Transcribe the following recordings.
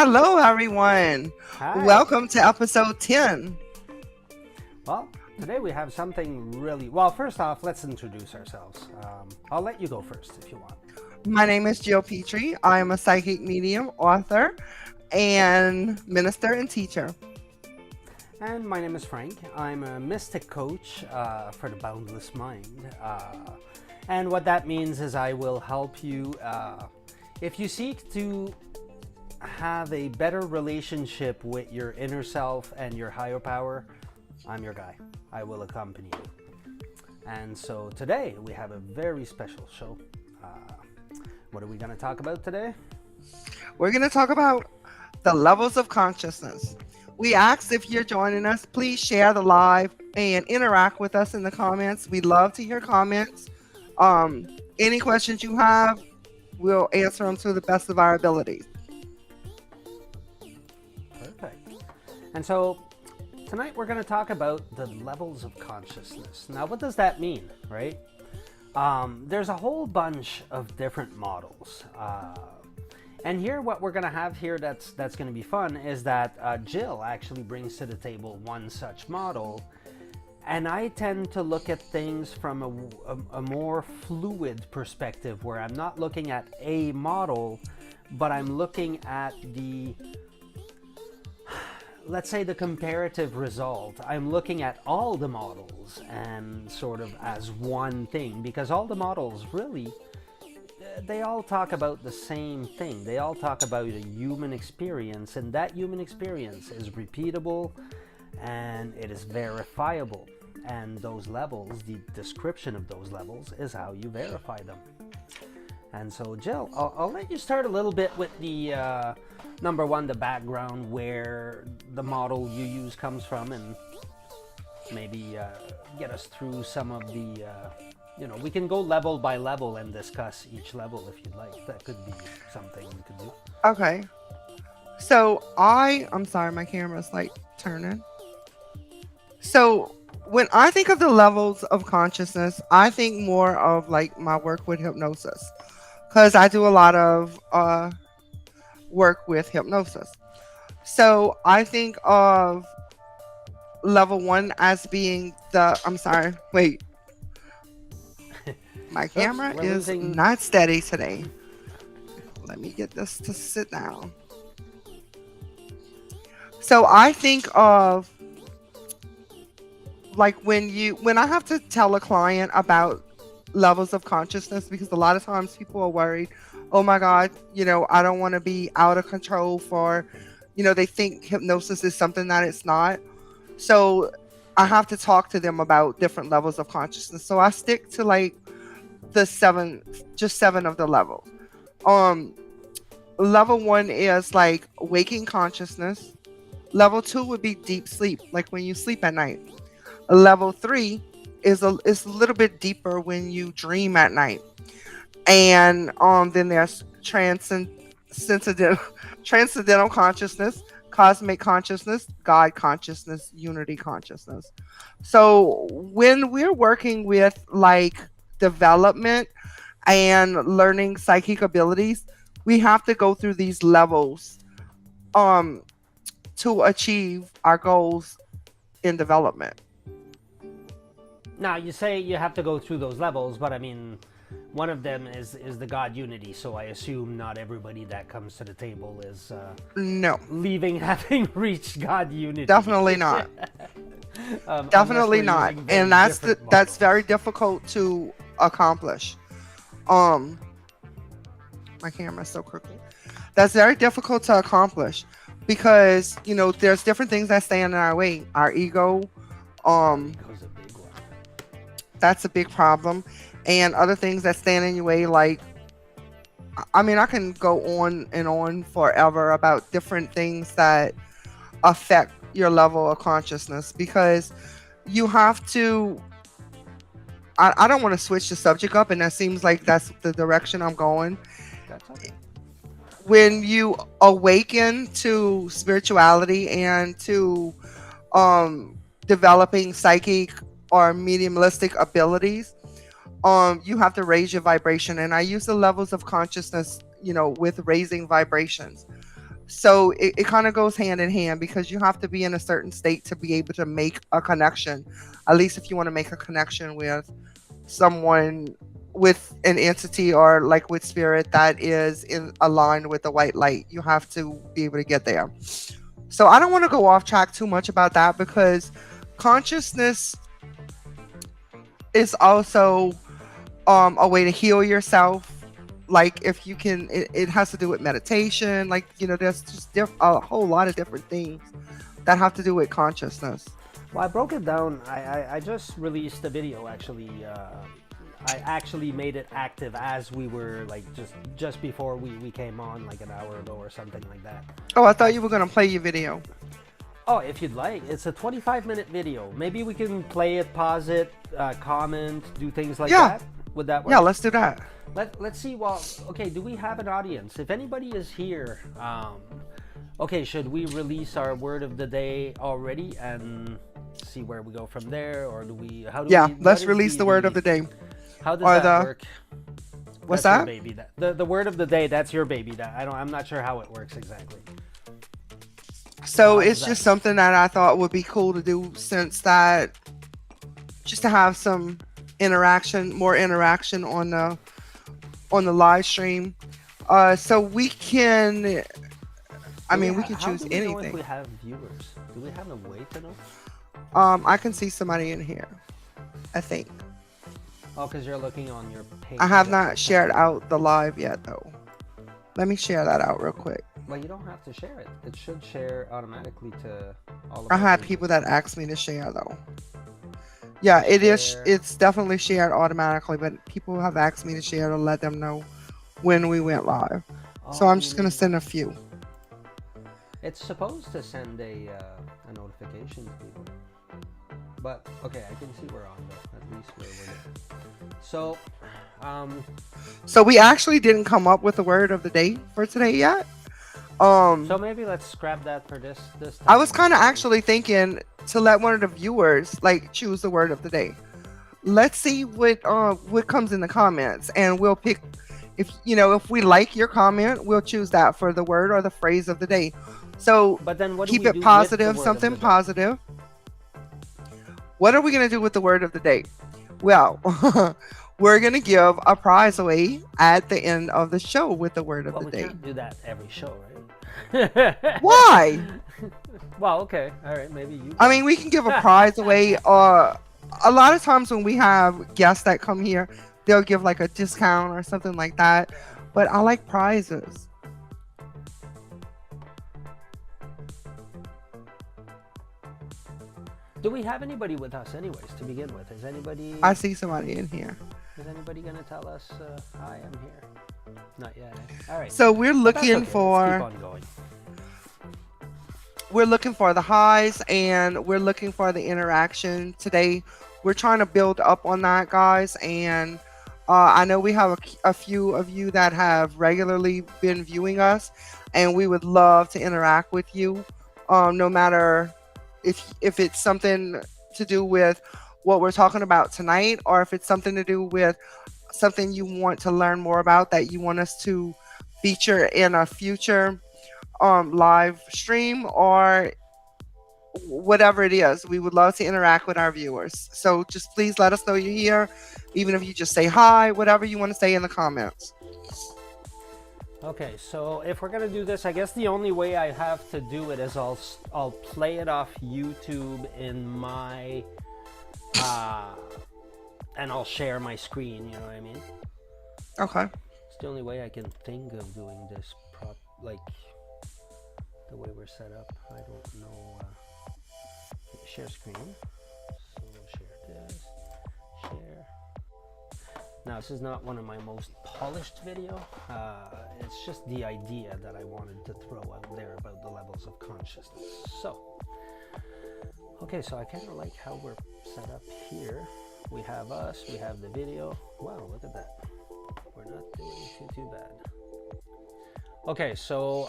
Hello, everyone. Hi. Welcome to episode 10. Well, today we have something really. Well, first off, let's introduce ourselves. I'll let you go first if you want. My name is Jill Petrie. I am a psychic medium, author, and minister and teacher. And my name is Frank. I'm a mystic coach for the boundless mind. And what that means is I will help you if you seek to have a better relationship with your inner self and your higher power. I'm your guy. I will accompany you. And so today we have a very special show. What are we going to talk about today? We're going to talk about the levels of consciousness. We ask if you're joining us, please share the live and interact with us in the comments. We love to hear comments. Any questions you have, we'll answer them to the best of our abilities. Perfect. And so tonight we're going to talk about the levels of consciousness. Now, what does that mean, right? There's a whole bunch of different models. And here, what we're going to have here that's going to be fun is that Jill actually brings to the table one such model. And I tend to look at things from a more fluid perspective where I'm not looking at a model, but I'm looking at let's say the comparative result. I'm looking at all the models and sort of as one thing, because all the models really, they all talk about the same thing. They all talk about a human experience, and that human experience is repeatable and it is verifiable. And those levels, the description of those levels is how you verify them. And so, Jill, I'll let you start a little bit with the number one, the background, where the model you use comes from, and maybe get us through some of the, we can go level by level and discuss each level if you'd like. That could be something we could do. Okay. So I'm sorry, my camera's like turning. So when I think of the levels of consciousness, I think more of like my work with hypnosis, because I do a lot of work with hypnosis. So I think of level one as being I'm sorry, wait. My camera is not steady today. Let me get this to sit down. So I think of like when I have to tell a client about levels of consciousness, because a lot of times people are worried, oh my God, I don't want to be out of control for, they think hypnosis is something that it's not. So I have to talk to them about different levels of consciousness. So I stick to like the seven of the levels. Level one is like waking consciousness. Level two would be deep sleep, like when you sleep at night. Level three is a little bit deeper when you dream at night. And then there's transcendental consciousness, cosmic consciousness, God consciousness, unity consciousness. So when we're working with like development and learning psychic abilities, we have to go through these levels to achieve our goals in development. Now, you say you have to go through those levels, but I mean, one of them is the God unity, so I assume not everybody that comes to the table is no, leaving having reached God unity. Definitely not. Definitely not, and that's very difficult to accomplish. My camera's so crooked. That's very difficult to accomplish because there's different things that stand in our way. Our ego, that's a big problem, and other things that stand in your way, like, I mean, I can go on and on forever about different things that affect your level of consciousness, because you have to, I don't want to switch the subject up, and that seems like that's the direction I'm going. When you awaken to spirituality and to developing psychic or mediumistic abilities, you have to raise your vibration. And I use the levels of consciousness, with raising vibrations. So it kind of goes hand in hand because you have to be in a certain state to be able to make a connection. At least if you want to make a connection with someone, with an entity, or like with spirit that is in aligned with the white light, you have to be able to get there. So I don't want to go off track too much about that because consciousness is also a way to heal yourself. Like if you can, it has to do with meditation. Like there's just a whole lot of different things that have to do with consciousness. Well, I broke it down. I just released a video actually. I actually made it active as we were like just before we came on, like an hour ago or something like that. Oh, I thought you were gonna play your video. Oh, if you'd like. It's a 25-minute video. Maybe we can play it, pause it, comment, do things like that. Would that work? Yeah, let's do that. Let's see. Well, okay, do we have an audience? If anybody is here, okay, should we release our word of the day already and see where we go from there? Or do we, let's release the word of the day. How does that work? What's that's that? Your baby. The word of the day, that's your baby. I'm not sure how it works exactly. So it's just something that I thought would be cool to do, since that just to have some more interaction on the live stream. So we can, we can choose anything. Know if we have viewers? Do we have a way to know? I can see somebody in here, I think. Oh, because you're looking on your page. I have not shared out the live yet, though. Let me share that out real quick. Well, you don't have to share it. It should share automatically to all of I had people that asked me to share, though. Yeah, it is. It's definitely shared automatically, but people have asked me to share to let them know when we went live. So I'm just gonna send a few. It's supposed to send a notification to people. But okay, I can see we're on though. At least we're there. So we actually didn't come up with the word of the day for today yet. So maybe let's scrap that for this time. I was kind of actually thinking to let one of the viewers like choose the word of the day. Let's see what comes in the comments, and we'll pick. If we like your comment, we'll choose that for the word or the phrase of the day. So but then what keep it positive, something positive. What are we going to do with the word of the day? Well, we're going to give a prize away at the end of the show with the word of the day. We can't do that every show, right? Why? Well, okay. All right. Maybe you. We can give a prize away. A lot of times when we have guests that come here, they'll give like a discount or something like that. But I like prizes. Do we have anybody with us anyways to begin with? Is anybody... I see somebody in here. Is anybody going to tell us, hi, I'm here? Not yet. All right. So we're looking for... Let's keep on going. We're looking for the highs, and we're looking for the interaction today. We're trying to build up on that, guys. And I know we have a few of you that have regularly been viewing us, and we would love to interact with you, no matter... If it's something to do with what we're talking about tonight, or if it's something to do with something you want to learn more about that you want us to feature in a future live stream, or whatever it is, we would love to interact with our viewers. So just please let us know you're here, even if you just say hi, whatever you want to say in the comments. Okay, so if we're gonna do this, I guess the only way I have to do it is I'll play it off YouTube in my and I'll share my screen. You know what I mean? Okay. It's the only way I can think of doing this. Like the way we're set up. I don't know. Share screen. So share this. Share. Now, this is not one of my most polished video. It's just the idea that I wanted to throw out there about the levels of consciousness. So, okay, so I kind of like how we're set up here. We have us, we have the video. Wow, look at that. We're not doing too bad. Okay, so,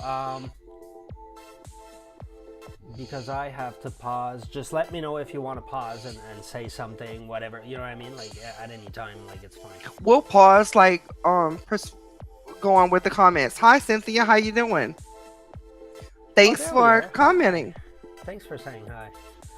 because I have to pause, just let me know if you want to pause and say something, whatever, you know what I mean? Like at any time, like it's fine. We'll pause, like, go on with the comments. Hi, Cynthia, how you doing? Oh, Thanks there we for are. Hi. commenting. Thanks for saying hi.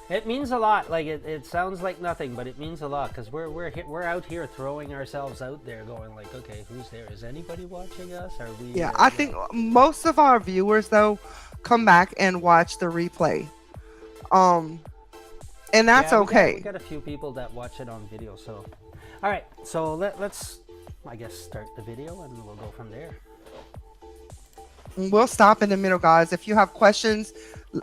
It means a lot. Like it sounds like nothing, but it means a lot because we're out here throwing ourselves out there, going like, okay, who's there? Is anybody watching us? Are we? Yeah, I You know? think most of our viewers though come back and watch the replay. Um, and that's Yeah, we okay. got a few people that watch it on video. So, all right. So let's, I guess, start the video and we'll go from there. We'll stop in the middle, guys. If you have questions,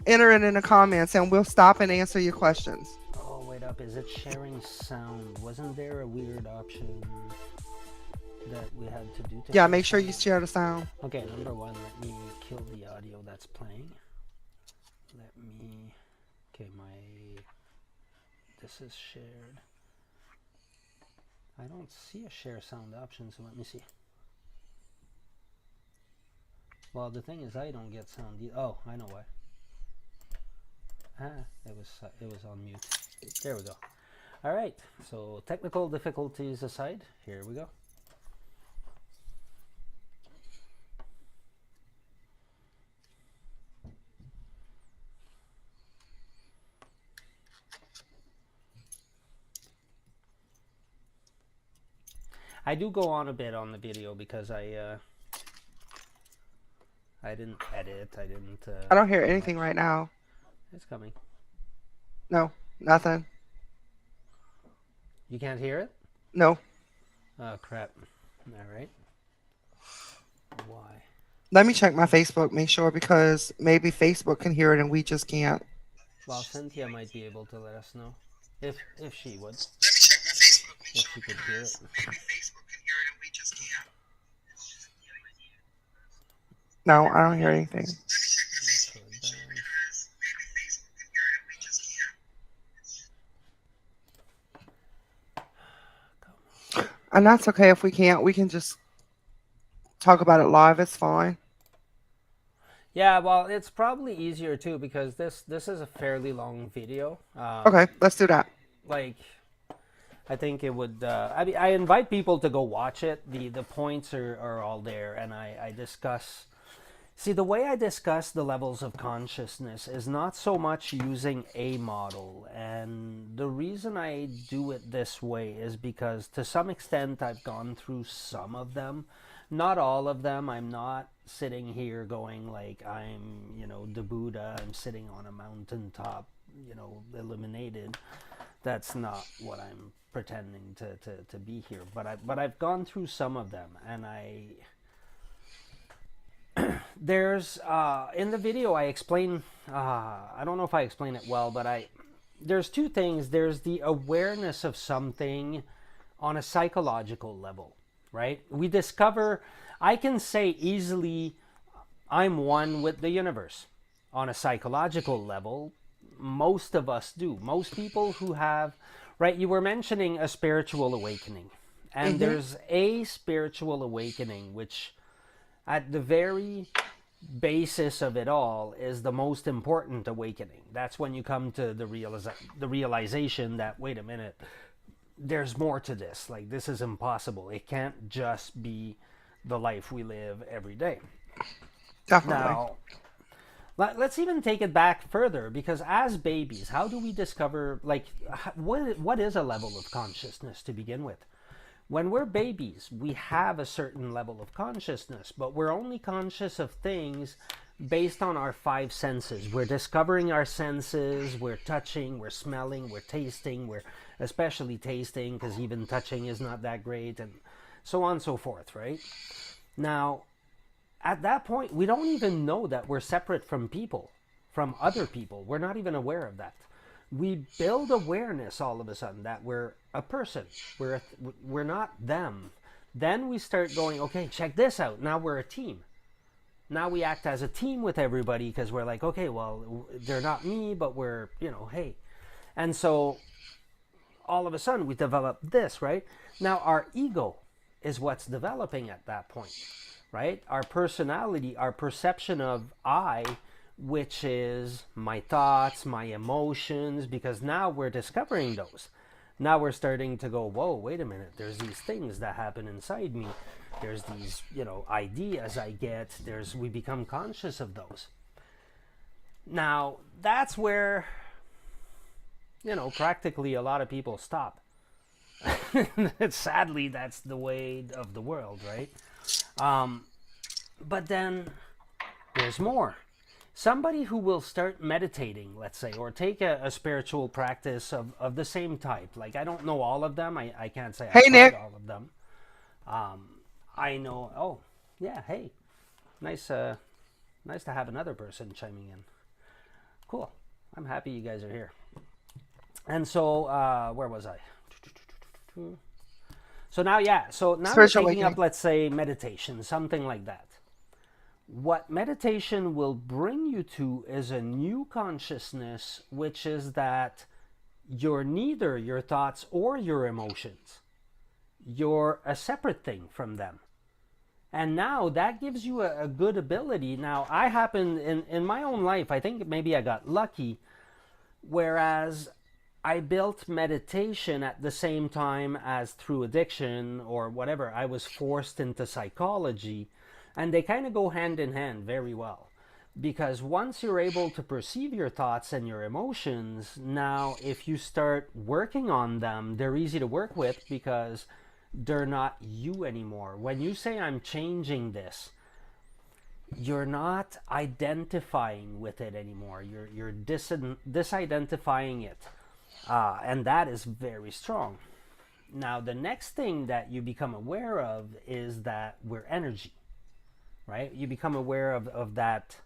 enter it in the comments and we'll stop and answer your questions. Oh, wait up. Is it sharing sound? Wasn't there a weird option that we had to do to Yeah, share make sure you sound? share the sound. Okay, number one, let me kill the audio that's playing. Let me. Okay, this is shared. I don't see a share sound option, so let me see. Well, the thing is, I don't get sound. Oh, I know why. It was on mute. There we go. All right. So technical difficulties aside, here we go. I do go on a bit on the video because I didn't edit. I didn't. I don't hear Do anything much. right now. It's coming. No, nothing. You can't hear it? No. Oh crap! All right. Why? Let me check my Facebook, make sure, because maybe Facebook can hear it and we just can't. Well, Cynthia might be able to let us know if she would. Let me check my Facebook, make If sure, she could hear it. because maybe Facebook can hear it and we just can't. No, I don't hear anything. And that's okay if we can't. We can just talk about it live. It's fine. Yeah, well, it's probably easier too because this is a fairly long video. Okay, let's do that. Like, I think it would. I mean, I invite people to go watch it. The points are all there, and I discuss. See, the way I discuss the levels of consciousness is not so much using a model. And the reason I do it this way is because to some extent I've gone through some of them. Not all of them. I'm not sitting here going like I'm, the Buddha. I'm sitting on a mountaintop, illuminated. That's not what I'm pretending to be here. But I've gone through some of them, and there's in the video I explain. I don't know if I explain it well, but there's two things. There's the awareness of something on a psychological level, right? We discover. I can say easily, I'm one with the universe. On a psychological level, most of us do. Most people who have, right? You were mentioning a spiritual awakening, and there's a spiritual awakening which at the very basis of it all is the most important awakening. That's when you come to the realization that, wait a minute, there's more to this. Like, this is impossible. It can't just be the life we live every day. Definitely. Now, let's even take it back further, because as babies, how do we discover, like, what is a level of consciousness to begin with? When we're babies, we have a certain level of consciousness, but we're only conscious of things based on our five senses. We're discovering our senses, we're touching, we're smelling, we're tasting, we're especially tasting, because even touching is not that great, and so on and so forth, right? Now, at that point, we don't even know that we're separate from people, from other people. We're not even aware of that. We build awareness all of a sudden that we're a person. We're not them. Then we start going, okay, check this out. Now we're a team. Now we act as a team with everybody because we're like, okay, well, they're not me, but we're, hey. And so all of a sudden we develop this, right? Now our ego is what's developing at that point, right? Our personality, our perception of I, which is my thoughts, my emotions, because now we're discovering those. Now we're starting to go, whoa, wait a minute, there's these things that happen inside me. There's these, ideas I get. We become conscious of those. Now, that's where, practically a lot of people stop. Sadly, that's the way of the world, right? Um, but then there's more. Somebody who will start meditating, let's say, or take a spiritual practice of the same type. Like, I don't know all of them. I can't say I've Hey, tried Nick. all of them. I know, oh, yeah, hey, nice, nice to have another person chiming in. Cool. I'm happy you guys are here. And so, where was I? So now, yeah, so now you're Spiritual taking up, awakening. let's say, meditation, something like that. What meditation will bring you to is a new consciousness, which is that you're neither your thoughts or your emotions. You're a separate thing from them. And now that gives you a good ability. Now, I happen in my own life, I think maybe I got lucky, whereas I built meditation at the same time as through addiction or whatever. I was forced into psychology, and they kind of go hand in hand very well. Because once you're able to perceive your thoughts and your emotions, now if you start working on them, they're easy to work with because they're not you anymore. When you say, I'm changing this, you're not identifying with it anymore. You're disidentifying it. And that is very strong. Now, the next thing that you become aware of is that we're energy, right? You become aware of that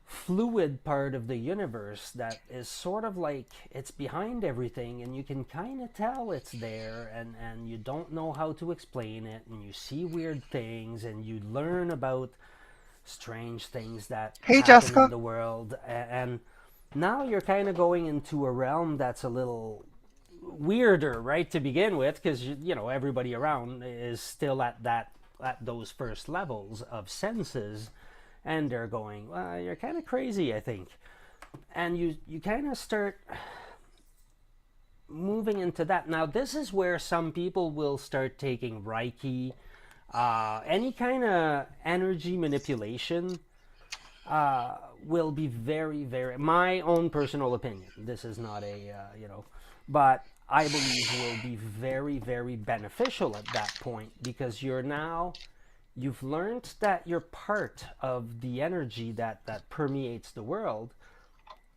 fluid part of the universe that is sort of like it's behind everything, and you can kind of tell it's there, and you don't know how to explain it, and you see weird things, and you learn about strange things that Hey, happen in Jessica. the world, and now you're kind of going into a realm that's a little weirder, right, to begin with, because everybody around is still at those first levels of senses, and they're going, well, you're kind of crazy, I think. And you kind of start moving into that. Now, this is where some people will start taking Reiki, any kind of energy manipulation will be very, very, my own personal opinion. This is not but I believe will be very, very beneficial at that point, because you've learned that you're part of the energy that permeates the world.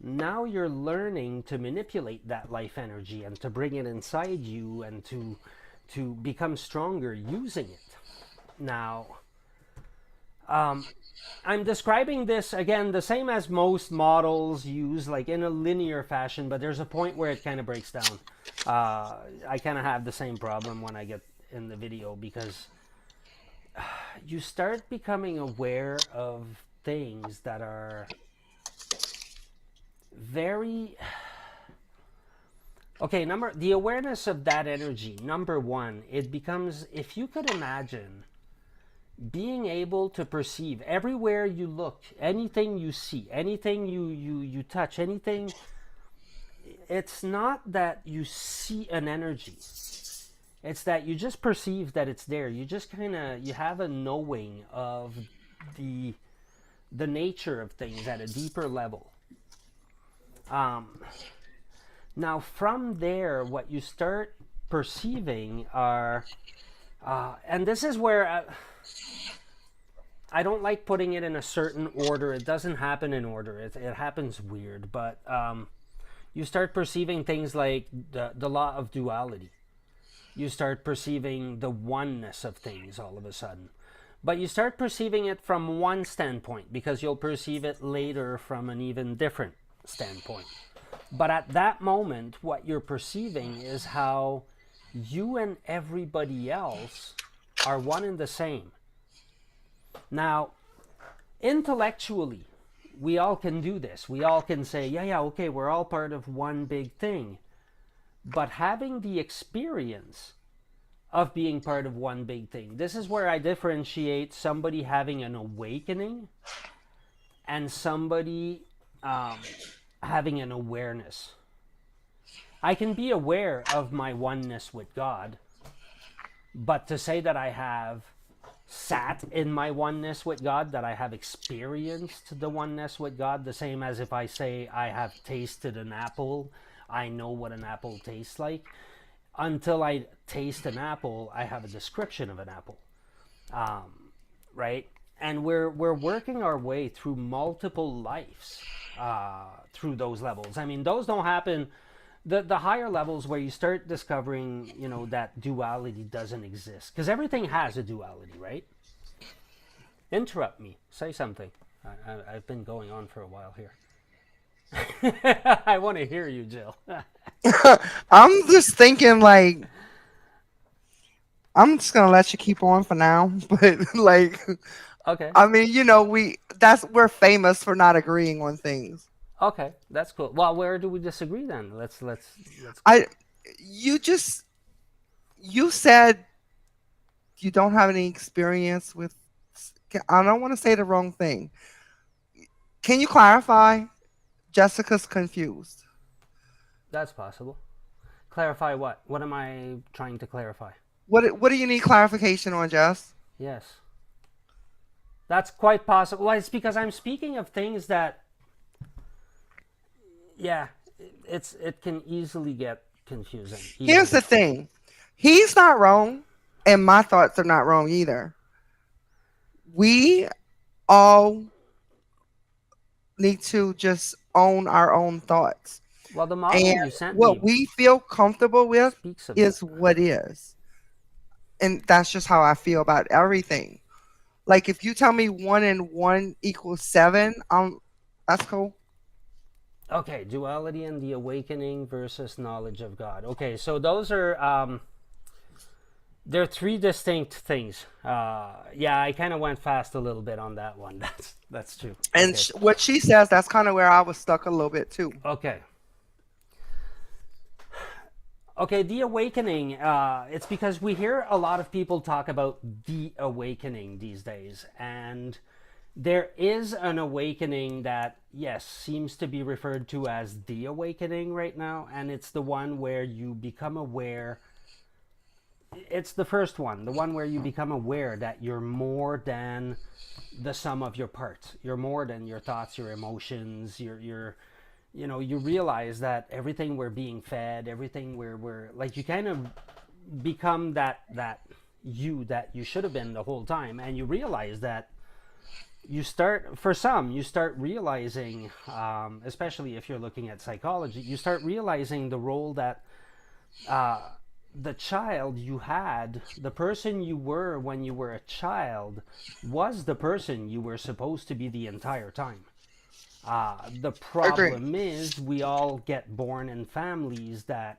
Now you're learning to manipulate that life energy and to bring it inside you and to become stronger using it. Now, I'm describing this again the same as most models use, like in a linear fashion, but there's a point where it kind of breaks down. I kind of have the same problem when I get in the video, because you start becoming aware of things that are very okay. The awareness of that energy, number one, it becomes, if you could imagine being able to perceive everywhere you look, anything you see, anything you touch, anything. It's not that you see an energy, it's that you just perceive that it's there. You just kind of, you have a knowing of the the nature of things at a deeper level. um, Now from there, what you start perceiving are and this is where I don't like putting it in a certain order. It doesn't happen in order. It happens weird. But you start perceiving things like the law of duality. You start perceiving the oneness of things all of a sudden. But you start perceiving it from one standpoint, because you'll perceive it later from an even different standpoint. But at that moment, what you're perceiving is how you and everybody else are one and the same. Now, intellectually, we all can do this. We all can say, yeah, okay, we're all part of one big thing. But having the experience of being part of one big thing, this is where I differentiate somebody having an awakening and somebody having an awareness. I can be aware of my oneness with God, but to say that I have sat in my oneness with God, that I have experienced the oneness with God, the same as if I say I have tasted an apple, I know what an apple tastes like. Until I taste an apple, I have a description of an apple, right? And we're working our way through multiple lives through those levels. I mean, those don't happen. The higher levels where you start discovering, that duality doesn't exist, because everything has a duality, right? Interrupt me. Say something. I've been going on for a while here. I want to hear you, Jill. I'm just thinking like I'm just gonna let you keep on for now, but like Okay. I mean, we're famous for not agreeing on things. Okay, that's cool. Well, where do we disagree then? Let's. I you just you said you don't have any experience with I don't want to say the wrong thing. Can you clarify? Jessica's confused. That's possible. Clarify what? What am I trying to clarify? What do you need clarification on, Jess? Yes, that's quite possible. Well, it's because I'm speaking of things that, yeah, it can easily get confusing. Here's Easily. the thing. He's not wrong, and my thoughts are not wrong either. We all need to just own our own thoughts. Well, the model And you sent what me we feel comfortable with speaks of that. is what is. And that's just how I feel about everything. Like if you tell me 1 and 1 equals 7, that's cool. Okay, duality and the awakening versus knowledge of God. Okay, so those are they're three distinct things. Yeah, I kind of went fast a little bit on that one. That's true. And Okay. what she says, that's kind of where I was stuck a little bit too. Okay. Okay, the awakening. It's because we hear a lot of people talk about the awakening these days, and there is an awakening that, yes, seems to be referred to as the awakening right now, and it's the one where you become aware. It's the first one, the one where you become aware that you're more than the sum of your parts. You're more than your thoughts, your emotions, your you realize that everything we're being fed, everything we're like, you kind of become that you should have been the whole time, and you realize that you start realizing, especially if you're looking at psychology, you start realizing the role that the child you had, the person you were when you were a child, was the person you were supposed to be the entire time. The Agree. problem is we all get born in families that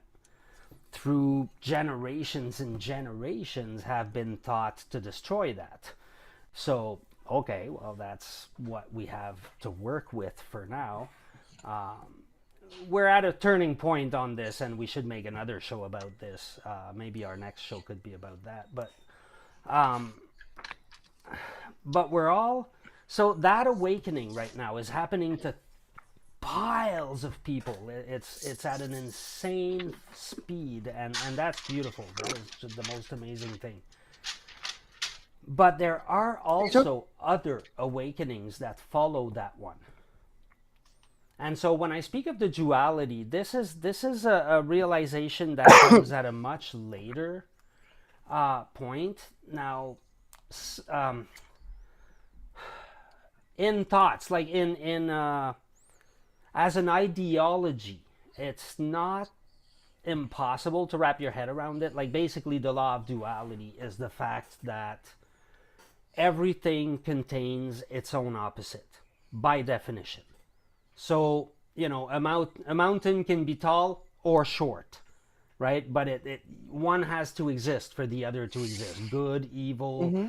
through generations and generations have been taught to destroy that. So, okay, well, that's what we have to work with for now. We're at a turning point on this, and we should make another show about this. Maybe our next show could be about that. Um, but we're all, so that awakening right now is happening to piles of people. It's at an insane speed, and that's beautiful. That is just the most amazing thing. But there are also other awakenings that follow that one. And so when I speak of the duality, this is a realization that comes at a much later point. Now, um, in thoughts, like in as an ideology, it's not impossible to wrap your head around it. Like basically, the law of duality is the fact that everything contains its own opposite by definition. So, a mountain can be tall or short, right? But one has to exist for the other to exist. Good, evil, Mm-hmm.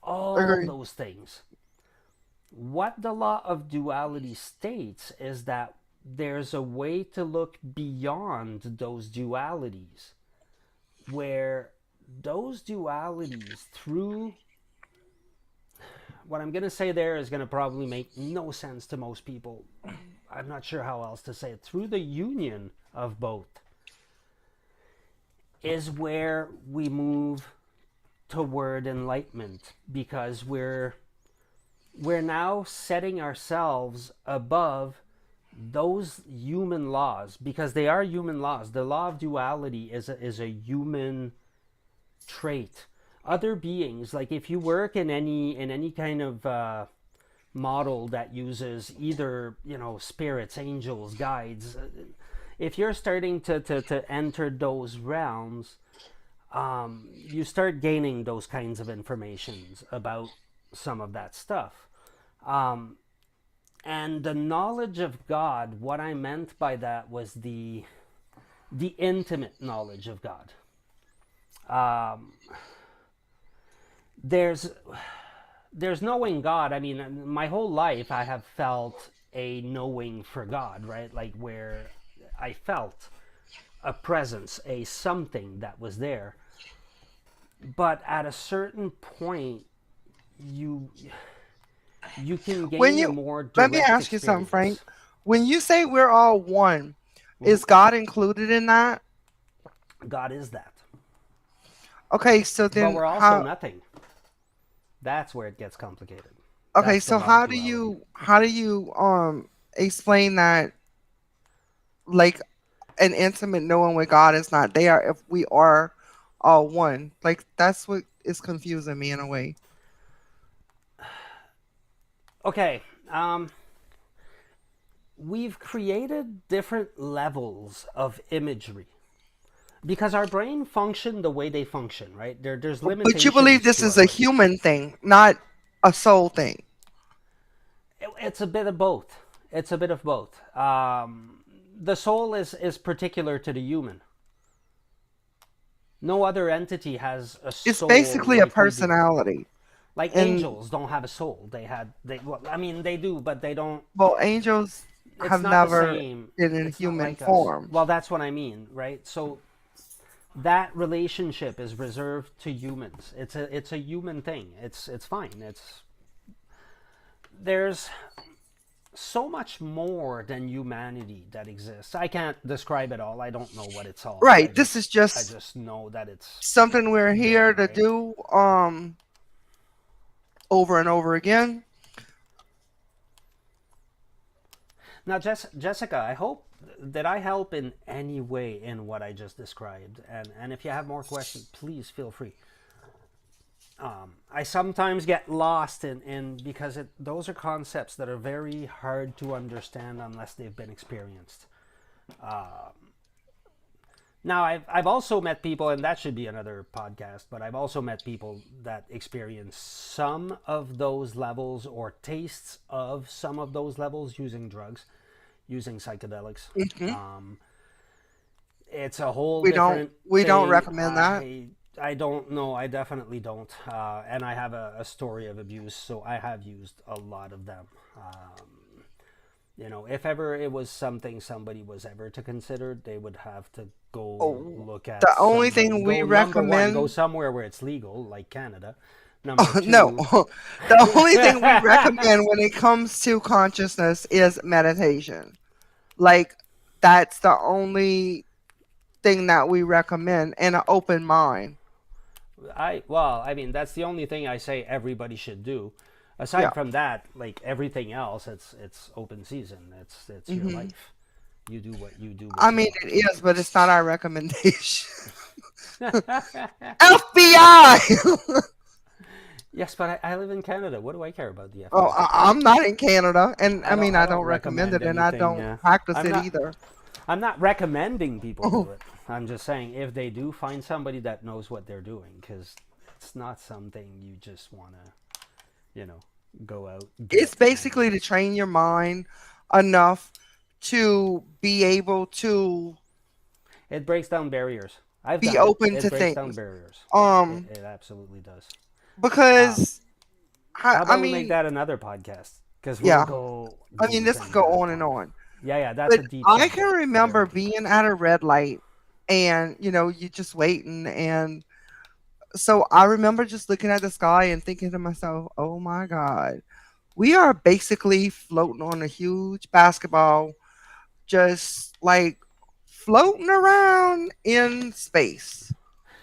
all Agree. those things. What the law of duality states is that there's a way to look beyond those dualities, where those dualities, through what I'm going to say there is going to probably make no sense to most people. I'm not sure how else to say it. Through the union of both is where we move toward enlightenment because we're now setting ourselves above those human laws because they are human laws. The law of duality is a human trait. Other beings, like if you work in any kind of model that uses either spirits, angels, guides, if you're starting to enter those realms, you start gaining those kinds of informations about some of that stuff. Um, and the knowledge of God, what I meant by that was the intimate knowledge of God. Um, there's there's knowing God. I mean, my whole life I have felt a knowing for God, right? Like where I felt a presence, a something that was there. But at a certain point, you you can When gain a you more Let me direct ask you something, Frank. experience. When you say we're all one, Mhm. is God included in that? God is that. Okay, so But then we're also how nothing. That's where it gets complicated. okay, That's the so law of duality. how do you explain that like an intimate knowing with God is not there if we are all one? Like that's what is confusing me in a way. Okay, we've created different levels of imagery because our brain function the way they function, right? There's But you believe limitations this to our is a brain. human thing, not a soul thing. It's a bit of both. It's a bit of both. The soul is particular to the human. No other entity has a It's soul basically a like we do. personality. Like And angels don't have a soul. Well, I mean they do, but they don't. well, angels It's have not the never same. been in It's not human like us. form. Well, that's what I mean, right? So that relationship is reserved to humans. It's a human thing. It's fine. It's there's so much more than humanity that exists. I can't describe it all. I don't know what it's all. Right. This is I just just know that it's something we're here there, to right? do over and over again. Now, Jessica, I hope that I help in any way in what I just described. And if you have more questions, please feel free. I sometimes get lost in because those are concepts that are very hard to understand unless they've been experienced. Now, I've also met people, and that should be another podcast, but I've also met people that experience some of those levels or tastes of some of those levels using drugs, using psychedelics. Hmm. Um, it's a whole We don't different we don't thing. recommend that. I don't know. I definitely don't. And I have a story of abuse, so I have used a lot of them. If ever it was something somebody was ever to consider, they would have to go Oh, look at the only somebody. thing we Go number one, go recommend. somewhere where it's legal, like Canada. Number Oh, no, two, the only thing we recommend when it comes to consciousness is meditation. Like that's the only thing that we recommend, and an open mind. I mean, that's the only thing I say everybody should do. Yeah. Aside from that, like everything else, it's open season. It's your Hmm. life. You do I what you mean, want. it is, but it's not our recommendation. Yes, FBI. but I live in Canada. What do I care about the Oh, FBI? I'm not in Canada, and I mean, I I don't don't recommend recommend it, and I anything. don't practice I'm it not either. I'm not recommending people do it. I'm just saying if they do, find somebody that knows what they're doing because it's not something you just want to, you know, go out It's get basically and to train your mind enough to be able to it breaks down barriers. I've be done it. open It to breaks down things. barriers. Um, It absolutely does. Um, because how I about we make mean, that another podcast? Because we'll yeah, go I mean, deep this can in go that on and one. on. Yeah, that's But a deep I can subject. Very remember deep. being at a red light, and you just waiting, and so I remember just looking at the sky and thinking to myself, "Oh my God, we are basically floating on a huge basketball, just like floating around in space."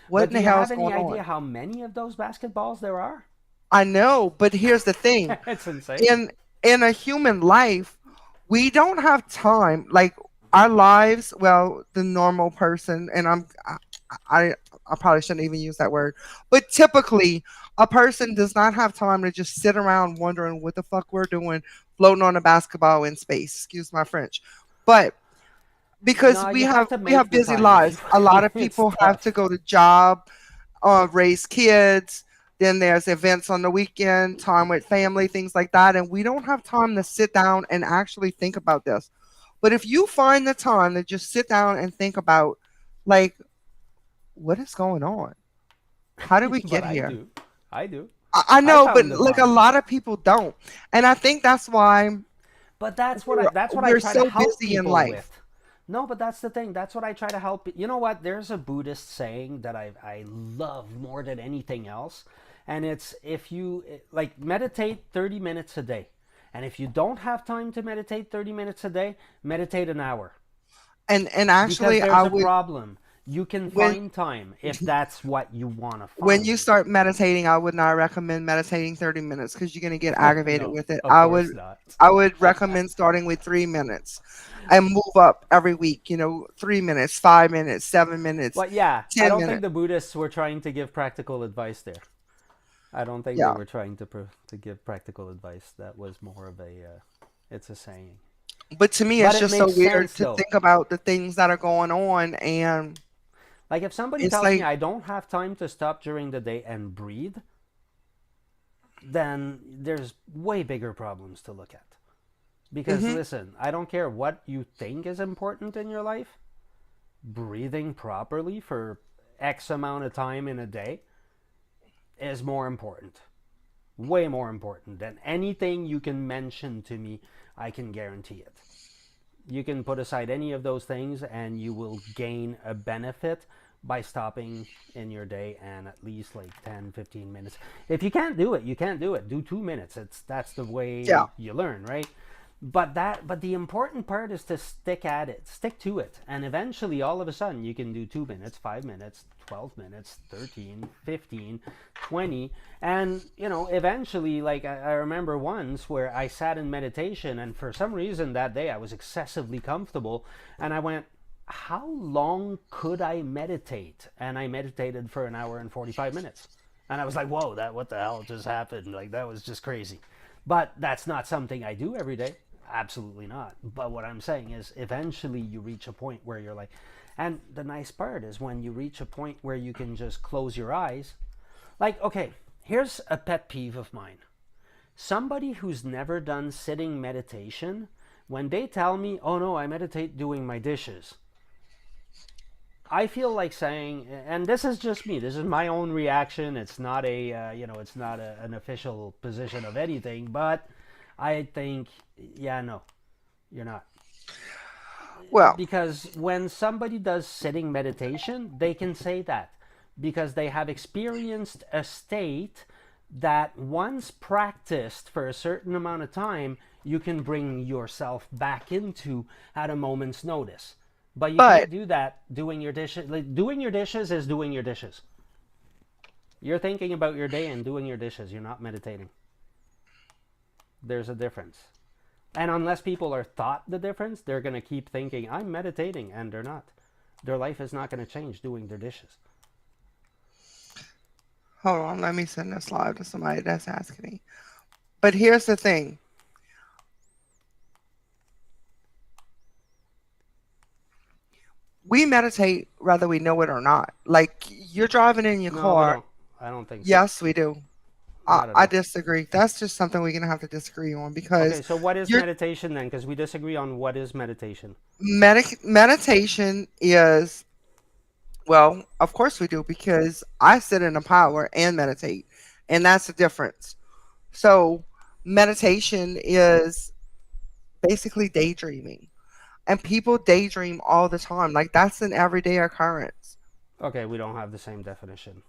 What But in do the you hell have is any going idea on? how many of those basketballs there are? I know, but here's the thing. It's insane. In a human life, we don't have time. Like our lives, well, the normal person, and I I probably shouldn't even use that word, but typically a person does not have time to just sit around wondering what the fuck we're doing, floating on a basketball in space. Excuse my French, but because No, you have to we have make the busy time. If you, lives, a lot of it's people have to tough. go to job, raise kids. Then there's events on the weekend, time with family, things like that. And we don't have time to sit down and actually think about this. But if you find the time to just sit down and think about, like, what is going on? How did we But get I here? do. I do. I I know, but found the like a time. lot of people don't. And I think that's why But that's what I we're try to so help busy in people life. with. No, but that's the thing. That's what I try to help. You know what? There's a Buddhist saying that I love more than anything else, and it's if you like meditate 30 minutes a day. And if you don't have time to meditate 30 minutes a day, meditate an hour. And Because actually I there's a would problem. You can when find time if that's what you want to when you find. start meditating, I would not recommend meditating 30 minutes because you're going to get aggravated No, with it. of course not. I would recommend starting with 3 minutes and move up every week, 3 minutes, 5 minutes, 7 minutes, But yeah, I 10 don't think minutes. the Buddhists were trying to give practical advice there. I don't think they Yeah. were trying to give practical advice. That was more of a it's a saying. But to me, But it's it just so makes weird sense to though. think about the things that are going on. And Like if somebody it's tells me like, I don't have time to stop during the day and breathe, then there's way bigger problems to look at. Because hmm listen, I don't care what you think is important in your life. Breathing properly for X amount of time in a day is more important. Way more important than anything you can mention to me. I can guarantee it. You can put aside any of those things and you will gain a benefit by stopping in your day and at least like 10, 15 minutes. If you can't do it, you can't do it. Do 2 minutes. That's the yeah. way you learn, right? But the important part is to stick at it, stick to it, and eventually all of a sudden you can do 2 minutes, 5 minutes, 12 minutes, 13, 15, 20, and eventually, like I remember once where I sat in meditation, and for some reason that day I was excessively comfortable, and I went, how long could I meditate? And I meditated for an hour and 45 minutes. And I was like, whoa, that what the hell just happened? Like that was just crazy. But that's not something I do every day. Absolutely not. But what I'm saying is eventually you reach a point where you're like, and the nice part is when you reach a point where you can just close your eyes. Like, okay, here's a pet peeve of mine. Somebody who's never done sitting meditation, when they tell me, oh no, I meditate doing my dishes, I feel like saying, and this is just me. This is my own reaction. It's not it's not an official position of anything. But I think, yeah, no, you're not, Well, because when somebody does sitting meditation, they can say that because they have experienced a state that once practiced for a certain amount of time, you can bring yourself back into at a moment's notice. But you but can't do that doing your dishes. Like, doing your dishes is doing your dishes. You're thinking about your day and doing your dishes. You're not meditating. There's a difference. And unless people are taught the difference, they're going to keep thinking, I'm meditating, and they're not. Their life is not going to change doing their dishes. hold on, let me send this live to somebody that's asking me. But here's the thing. We meditate whether we know it or not. Like you're driving in your No, we car. don't. I don't think so. Yes, we do. Not at I all. disagree. That's just something we're gonna have to disagree on Okay, because so what is your meditation then? Because we disagree on what is meditation. meditation is, well, of course we do because I sit in the power and meditate, and that's the difference. So meditation is basically daydreaming, and people daydream all the time. Like that's an everyday occurrence. Okay, we don't have the same definition.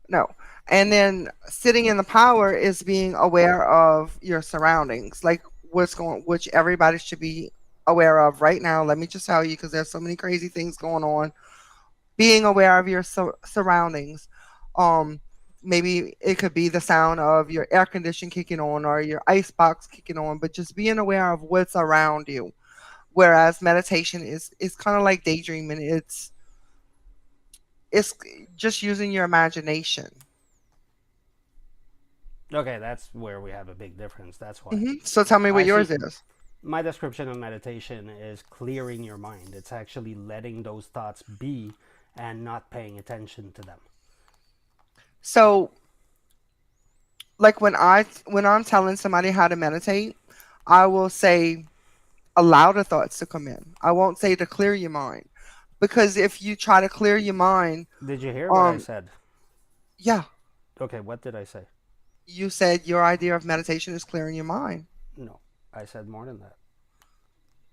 No. And then sitting in the power is being aware of your surroundings, like which everybody should be aware of right now. Let me just tell you, because there's so many crazy things going on. being aware of your surroundings. Um, maybe it could be the sound of your air condition kicking on or your ice box kicking on, but just being aware of what's around you. Whereas meditation is kind of like daydreaming. It's just using your imagination. Okay, that's where we have a big difference. That's why. So tell me what I yours see. is. My description of meditation is clearing your mind. It's actually letting those thoughts be and not paying attention to them. So like when I'm telling somebody how to meditate, I will say allow the thoughts to come in. I won't say to clear your mind because if you try to clear your mind, Did you hear what I um, said? yeah, Okay, what did I say? you said your idea of meditation is clearing your mind. No, I said more than that.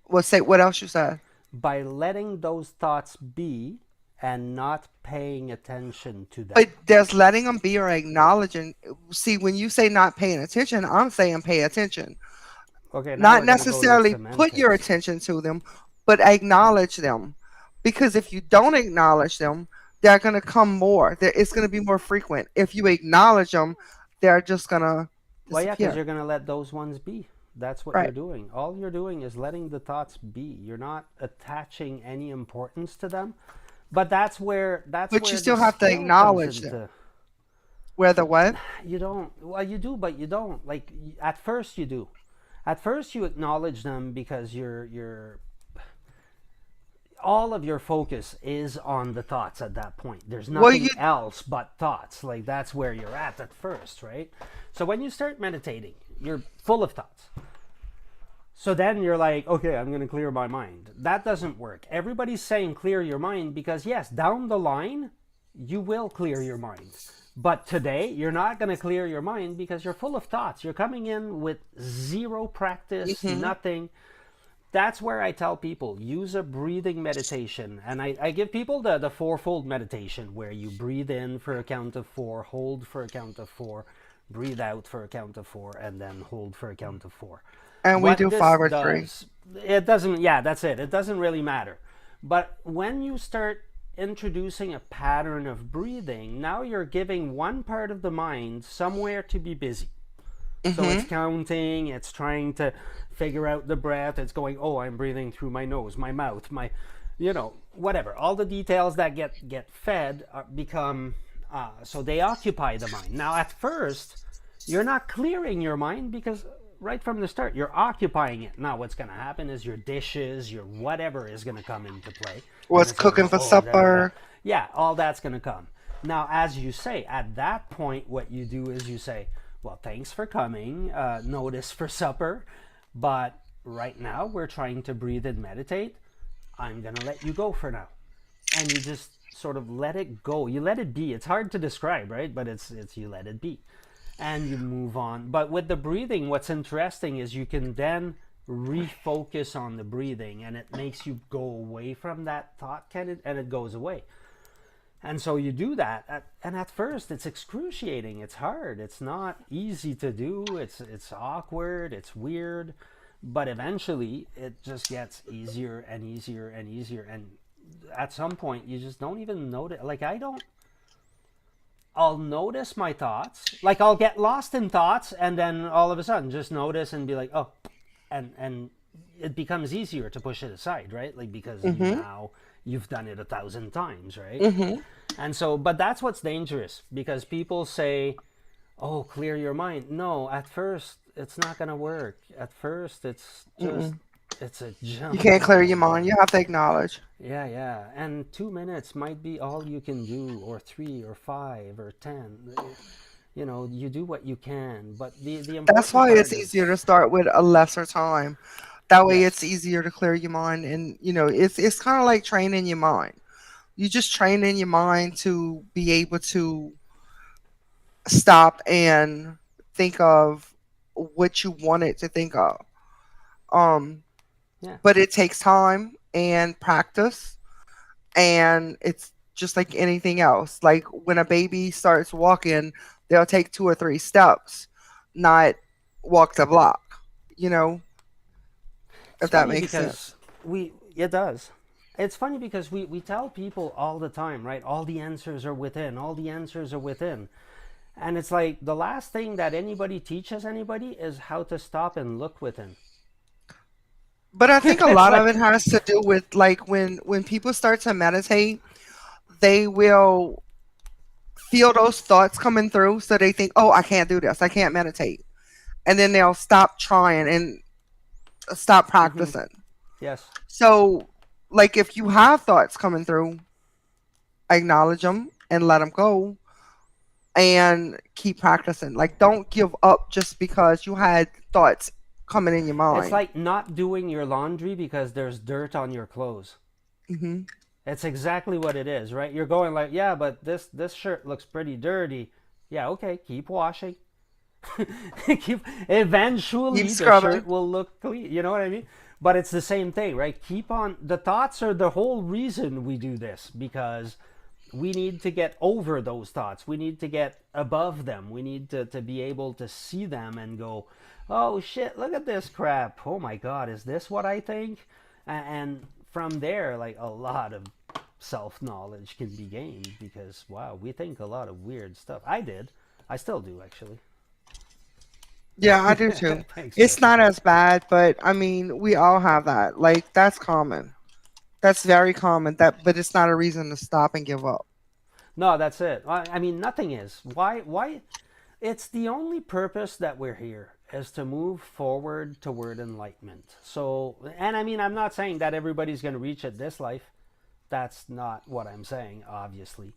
Well, say what else you said. By letting those thoughts be and not paying attention to them. But there's letting them be or acknowledging. See, when you say not paying attention, I'm saying pay attention. Okay, now Not we're going to go with necessarily put your semantics. attention to them, but acknowledge them. Because if you don't acknowledge them, they're going to come more. It's going to be more frequent. If you acknowledge them, they're just going to Well, yeah, because disappear. you're going to let those ones be. That's what you're Right. doing. All you're doing is letting the thoughts be. You're not attaching any importance to them. But that's But you where the still have to skill comes acknowledge them. into. Whether what? You don't. Well, you do, but you don't. Like at first you do. At first you acknowledge them because you're all of your focus is on the thoughts at that point. There's Well, you nothing else but thoughts. Like that's where you're at first, right? So when you start meditating, you're full of thoughts. So then you're like, okay, I'm going to clear my mind. That doesn't work. Everybody's saying clear your mind because, yes, down the line, you will clear your mind. But today, you're not going to clear your mind because you're full of thoughts. You're coming in with zero practice, hmm nothing. That's where I tell people use a breathing meditation. And I give people the fourfold meditation where you breathe in for a count of four, hold for a count of four, breathe out for a count of four, and then hold for a count of four. and we What do this 5 or 3. does, it doesn't, yeah, that's it. It doesn't really matter. But when you start introducing a pattern of breathing, now you're giving one part of the mind somewhere to be busy. So it's hmm counting, it's trying to figure out the breath, it's going, oh, I'm breathing through my nose, my mouth, my, whatever. All the details that get fed become, so they occupy the mind. Now, at first, you're not clearing your mind because right from the start, you're occupying it. Now, what's going to happen is your dishes, your whatever is going to come into play. And What's it's going to cooking go, for oh, da da da. supper? Yeah, all that's going to come. Now, as you say, at that point, what you do is you say, well, thanks for coming. Notice for supper. But right now, we're trying to breathe and meditate. I'm going to let you go for now. And you just sort of let it go. You let it be. It's hard to describe, right? But it's you let it be. And you move on. But with the breathing, what's interesting is you can then refocus on the breathing and it makes you go away from that thought and it goes away. And so you do that, and at first it's excruciating. It's hard. It's not easy to do. It's awkward. It's weird, but eventually it just gets easier and easier and easier. And at some point, you just don't even notice. Like I don't. I'll notice my thoughts. Like I'll get lost in thoughts, and then all of a sudden, just notice and be like, oh, and it becomes easier to push it aside, right? Like because hmm you've done it 1,000 times, right? hmm And so, but that's what's dangerous because people say, oh, clear your mind. No, at first, it's not going to work. At first, it's just, Mm-mm. it's a You jump. can't clear your And mind. You have to acknowledge. yeah, yeah. And 2 minutes might be all you can do, or three, or five, or 10. You do what you can. But the That's important why it's part easier is, to start with a lesser time. That way, it's yes. easier to clear your mind, and it's kind of like training your mind. You just training your mind to be able to stop and think of what you want it to think of. Um, Yeah. but it takes time and practice, and it's just like anything else. Like when a baby starts walking, they'll take 2 or 3 steps, not walk the block. You know, It's if that funny makes because sense. it does. it's funny because we tell people all the time, right? All the answers are within, all the answers are within. And it's like the last thing that anybody teaches anybody is how to stop and look within. But I think a It's lot of like, it has to do with like when people start to meditate, they will feel those thoughts coming through, so they think, "Oh, I can't do this. I can't meditate." And then they'll stop trying and stop mm-hmm, practicing. yes. So, like if you have thoughts coming through, acknowledge them and let them go and keep practicing. Like don't give up just because you had thoughts coming in your It's mind. like not doing your laundry because there's dirt on your clothes. Hmm. It's exactly what it is, right? You're going like, yeah, but this shirt looks pretty dirty. Yeah, okay, keep washing. keep Keep Eventually the scrubbing. shirt will look clean. You know what I mean? But it's the same thing, right? Keep on. The thoughts are the whole reason we do this because we need to get over those thoughts. We need to get above them. We need to be able to see them and go, oh shit, look at this crap. Oh my god, is this what I think? And from there, like a lot of self knowledge can be gained because wow, we think a lot of weird stuff. I did. I still do actually. Yeah, I do too. Thanks, It's Jesse. not as bad, but I mean, we all have that. Like that's common. That's very common. That, but it's not a reason to stop and give up. No, that's it. I mean, nothing is. Why? It's the only purpose that we're here is to move forward toward enlightenment. So, and I mean, I'm not saying that everybody's going to reach it this life. That's not what I'm saying, obviously.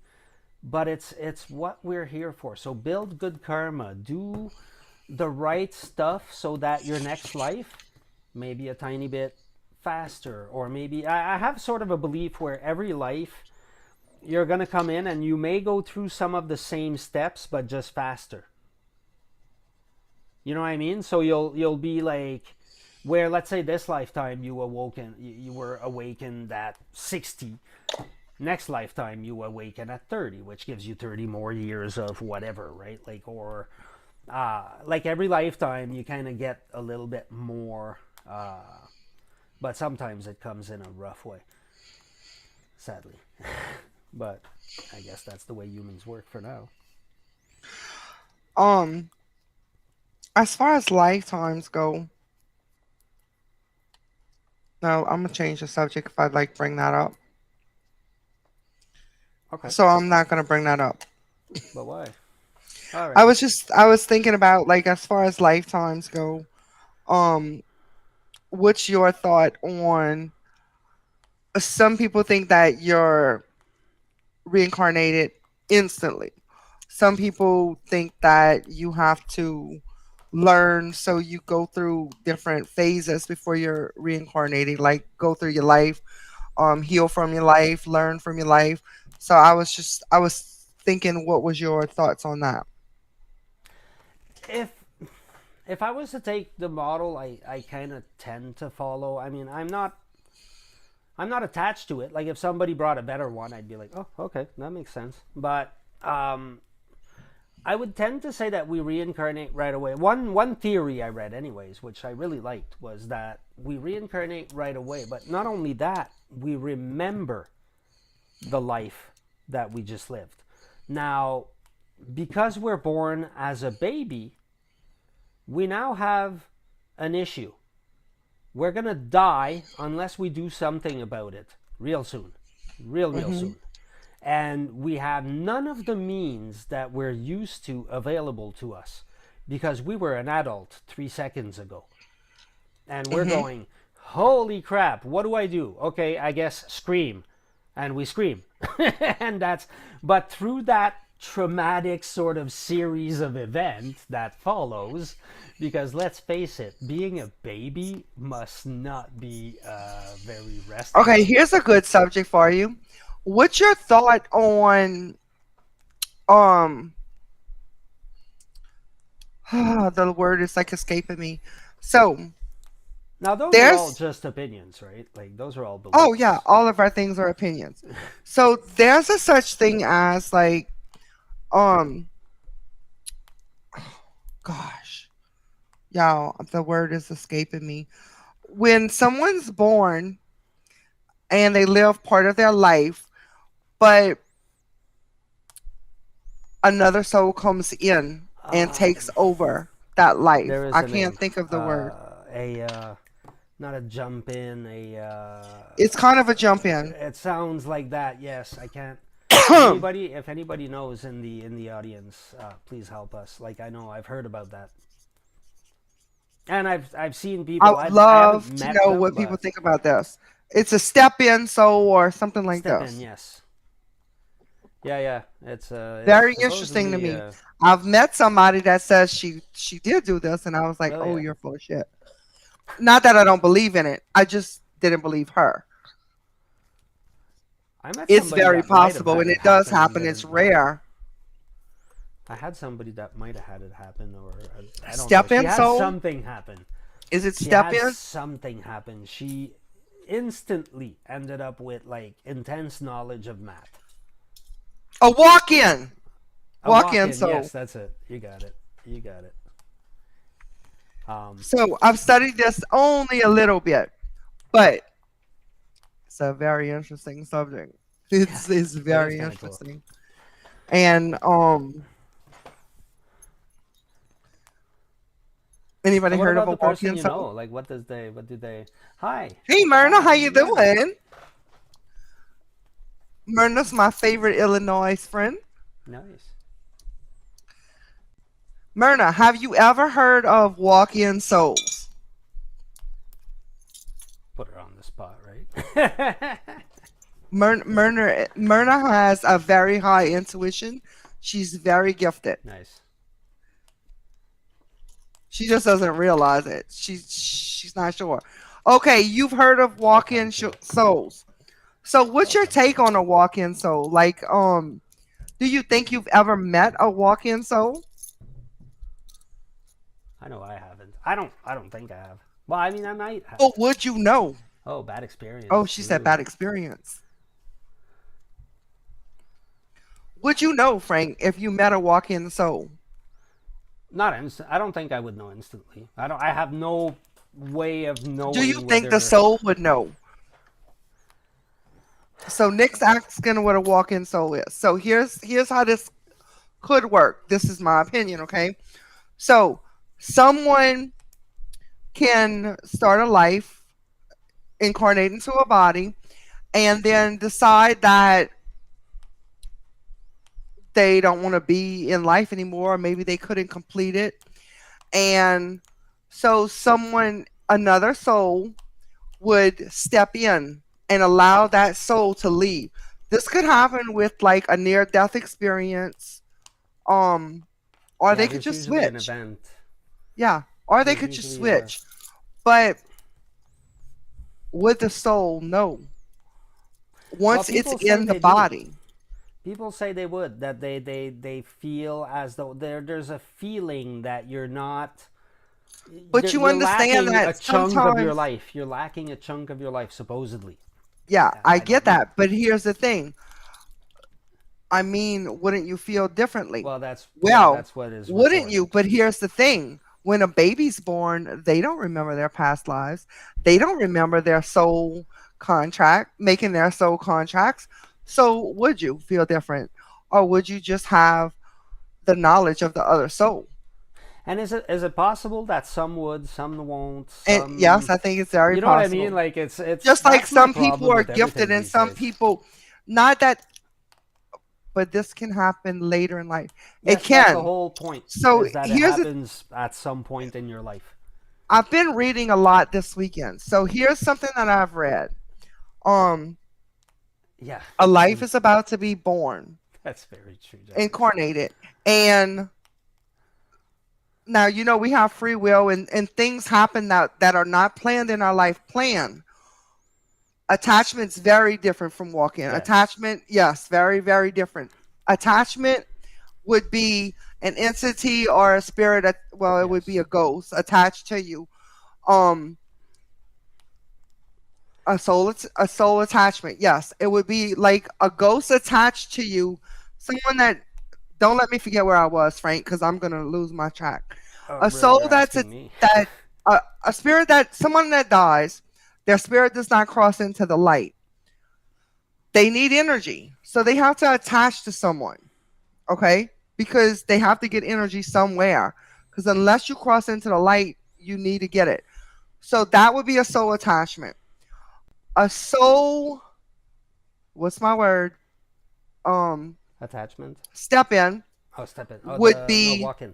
But it's what we're here for. So build good karma, do the right stuff so that your next life maybe a tiny bit faster, or maybe I have sort of a belief where every life you're going to come in and you may go through some of the same steps but just faster. You know what I mean? So you'll be like where let's say this lifetime you were awakened at 60. Next lifetime you awaken at 30, which gives you 30 more years of whatever, right? Like every lifetime you kind of get a little bit more, but sometimes it comes in a rough way, sadly. But I guess that's the way humans work for now. Um, as far as lifetimes go, no, I'm gonna change the subject if I'd like bring that up. Okay, So I'm not gonna bring that up. but why? All I right. was just I was thinking about like as far as lifetimes go, um, what's your thought on some people think that you're reincarnated instantly. Some people think that you have to learn, so you go through different phases before you're reincarnating, like go through your life, heal from your life, learn from your life. So I was thinking what was your thoughts on that? If if I was to take the model I kind of tend to follow, I mean, I'm not attached to it. Like if somebody brought a better one, I'd be like, oh, okay, that makes sense. But I would tend to say that we reincarnate right away. One theory I read, anyways, which I really liked, was that we reincarnate right away. But not only that, we remember the life that we just lived. Now, because we're born as a baby, we now have an issue. We're gonna die unless we do something about it real soon, real Hmm. soon. And we have none of the means that we're used to available to us because we were an adult 3 seconds ago. And we're Hmm. going, holy crap, what do I do? Okay, I guess scream. And we scream. And that's, but through that traumatic sort of series of events that follows, because let's face it, being a baby must not be very Okay, restful. here's a good subject for you. What's your thought on um the word is like escaping me. So Now, those are all there's just opinions, right? Like, those are all oh yeah, beliefs. all of our things are opinions. So there's a such thing as like um gosh, y'all, the word is escaping me. When someone's born and they live part of their life, but another soul comes in and takes over that life. There is I a can't name. think of the word. A not a jump in. A It's kind of a jump in. it sounds like that. Yes, I can't. If anybody knows in the audience, please help us. Like I know I've heard about that, and I've seen I people. would I haven't love to met know them, what people but think about this. It's a step in soul or something like step in. this. Yes. Yeah, yeah. It's Very interesting to supposedly me. I've met somebody that says she did do this, and I was like, oh "Oh, yeah. you're full of shit." Not that I don't believe in it. I just didn't believe her. I met It's somebody very that might have possible, had and it it does happen and happen. It's didn't know. rare. I had somebody that might have had it happen, or I don't know. Step She in had soul. something happen. Is it She step had in? something happen. She instantly ended up with like intense knowledge of math. A walk in. A Walk walk in in, yes, soul. that's it. You got it. You got it. Um, So I've studied this only a little bit, but it's a very interesting subject. yeah, It's it is very kind of cool. interesting. And So anybody what heard of about a the walk person in you know? soul? Like, what do they? Hi, Hey Myrna, how hi, you Myrna. doing? Myrna's my favorite Illinois friend. Nice. Myrna, have you ever heard of walk in souls? Put her on the spot, right? Myrna has a very high intuition. She's very gifted. nice. She just doesn't realize it. She's not sure. Okay, you've heard of She'll walk come in to. souls. So what's She'll your come to. take on a walk in soul? Like do you think you've ever met a walk in soul? I know I haven't. I don't think I have. Well, I mean, I might have. Or would you know? Oh, bad Oh, experience. she said Ooh. bad experience. Would you know, Frank, if you met a walk in soul? Not instant. I don't think I would know instantly. I don't. I have no way of Do you knowing think the whether. soul would know? So Nick's asking what a walk in soul is. So here's how this could work. This is my opinion, okay? So someone can start a life, incarnate into a body, and then decide that they don't want to be in life anymore, or maybe they couldn't complete it. And so another soul would step in and allow that soul to leave. This could happen with like a near death experience. Um or Yeah, they could there's just usually an switch. event. Yeah. Or they There's could just usually a. switch. But would the soul know Well, once it's people say in the they do. body? People say they would. That they feel as though there's a feeling that you're not. But you You're understand lacking a that chunk of your sometimes, life. You're lacking a chunk of your life, supposedly. yeah, I I get don't know. that. But here's the thing. I mean, wouldn't you feel differently? Well, that's yeah, Well, that's what is wouldn't you? reported. But here's the thing. When a baby's born, they don't remember their past lives. They don't remember their soul contract, making their soul contracts. So would you feel different? Or would you just have the knowledge of the other soul? And is it possible that some would, some won't, And yes, some I think it's very you know what I mean? possible. Like it's Just like that's my some people problem are with gifted everything and these some days. people not that, but this can happen later in life. It Yes, that's the can. whole point. So Is that it here's the happens at some point in your life. I've been reading a lot this weekend. So here's something that I've read. Um, Yeah, a life and is about to be born, that's very true, Jack. incarnated. And now we have free will and things happen that are not planned in our life plan. Attachment's very different from walk-in. Yes, Attachment, yes, very, very different. Attachment would be an entity or a spirit well, it would be yes, a ghost attached to you. Um a soul attachment, yes, it would be like a ghost attached to you, someone that don't let me forget where I was, Frank, because I'm gonna lose my track. A really, soul you're that's asking me. a spirit that someone that dies, their spirit does not cross into the light. They need energy. So they have to attach to someone, okay? Because they have to get energy somewhere. Because unless you cross into the light, you need to get it. So that would be a soul attachment. A soul, what's my word? Um, Attachment. Step in Oh, step in. Oh, would the no be walk in.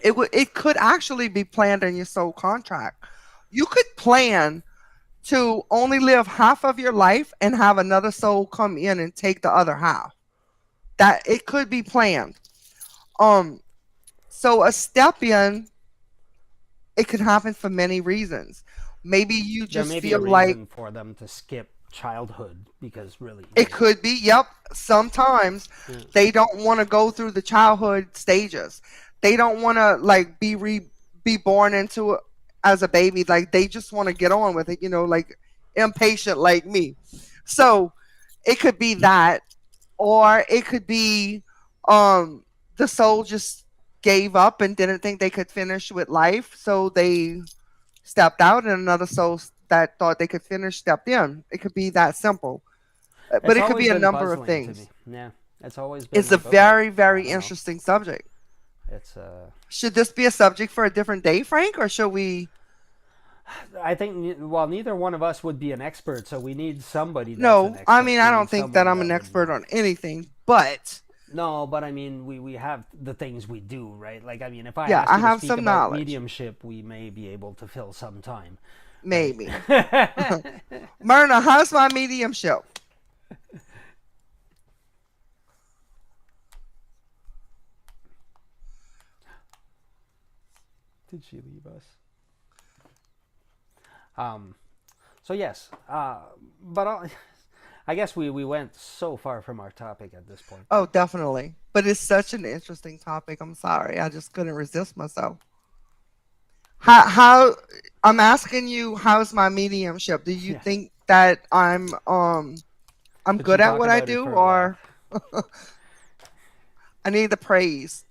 it could actually be planned in your soul contract. You could plan to only live half of your life and have another soul come in and take the other half. That it could be planned. Um, so a step in, it could happen for many reasons. Maybe you There just may be a feel like reason for them to skip childhood because really, it could be, yep. Sometimes yeah. they don't want to go through the childhood stages. They don't want to like be born into as a baby. Like they just want to get on with it, like impatient like me. So it could be that, or it could be um the soul just gave up and didn't think they could finish with life, so they stepped out, and another soul that thought they could finish stepped in. It could be that simple. But It's it could always be a been number of puzzling to me. things. Yeah, it's always been It's a like, okay, very, I very don't know. interesting subject. It's Should this be a subject for a different day, Frank, or should we? I think well, neither one of us would be an expert, so we need somebody that's an No, I expert. mean, We I need don't think that someone I'm an that would expert know. on anything, but No, but I mean, we have the things we do, right? Like, I mean, if I yeah, ask I you to have speak some about knowledge. mediumship, we may be able to fill some time, right? Maybe. Myrna, how's my mediumship? Did she leave us? Um, so yes, but I guess we went so far from our topic at this point. Oh, definitely. But it's such an interesting topic. I'm sorry. I just couldn't resist myself. How I'm asking you, how's my mediumship? Do you Yeah, think that I'm could you good at talk what I about it do, for a while? or I need the praise?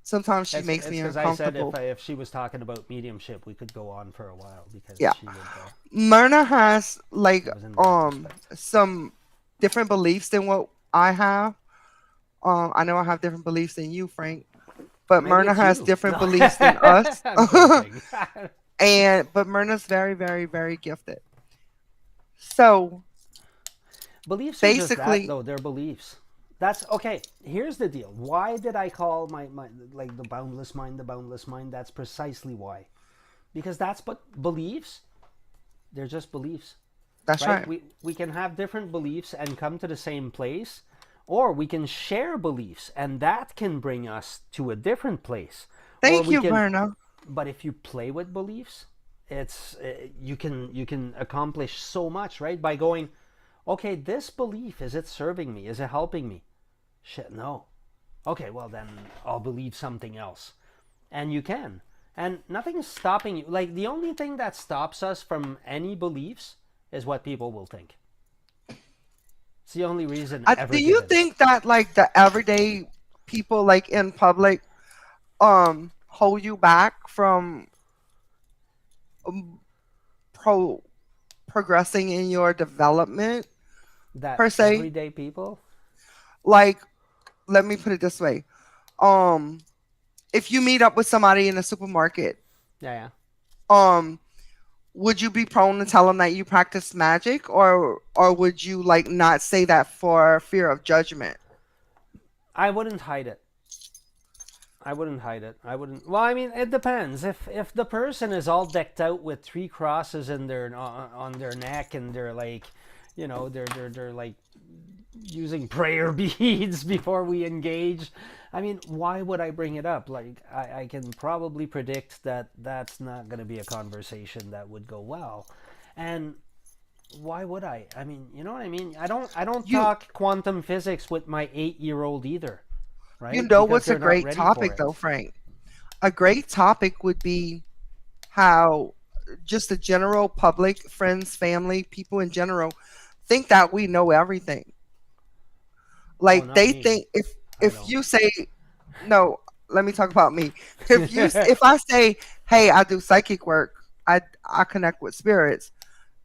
Sometimes she It's makes me because I said uncomfortable. if she was talking about mediumship, we could go on for a while because Yeah. she would. Myrna has like It was in retrospect. some different beliefs than what I have. I know I have different beliefs than you, Frank, but Maybe Myrna it's has you. different No, beliefs than us. I'm joking. But Myrna's very, very, very gifted. So Beliefs are just that, basically, though. They're beliefs. That's okay. Here's the deal. Why did I call my like the boundless mind the boundless mind? That's precisely why. Because that's what beliefs. They're just beliefs, that's right? right. We can have different beliefs and come to the same place, or we can share beliefs and that can bring us to a different place, or Thank we you, can. Myrna. But if you play with beliefs, it's you can accomplish so much, right? By going, okay, this belief, is it serving me? Is it helping me? Shit, no. Okay, well then I'll believe something else. And you can. And nothing's stopping you. Like the only thing that stops us from any beliefs is what people will think. It's the only reason ever Do you given. think that like the everyday people like in public hold you back from um, pro progressing in your development That per se? everyday people. Like, let me put it this way. Um, if you meet up with somebody in a supermarket, Yeah, yeah. um, would you be prone to tell them that you practice magic, or would you like not say that for fear of judgment? I wouldn't hide it. I wouldn't hide it. I wouldn't. Well, I mean, it depends. If the person is all decked out with three crosses in their on their neck and they're like, they're like using prayer beads before we engage. I mean, why would I bring it up? Like, I can probably predict that that's not going to be a conversation that would go well, and why would I? I mean, you know what I mean. I don't You talk quantum physics with my 8 year old either, you right? know Because what's a they're not great ready for topic though, it. Frank? A great topic would be how just the general public, friends, family, people in general think that we know everything. Oh, Like not they me. think I if don't. you say no, let me talk about me. If I say, "Hey, I do psychic work. I connect with spirits."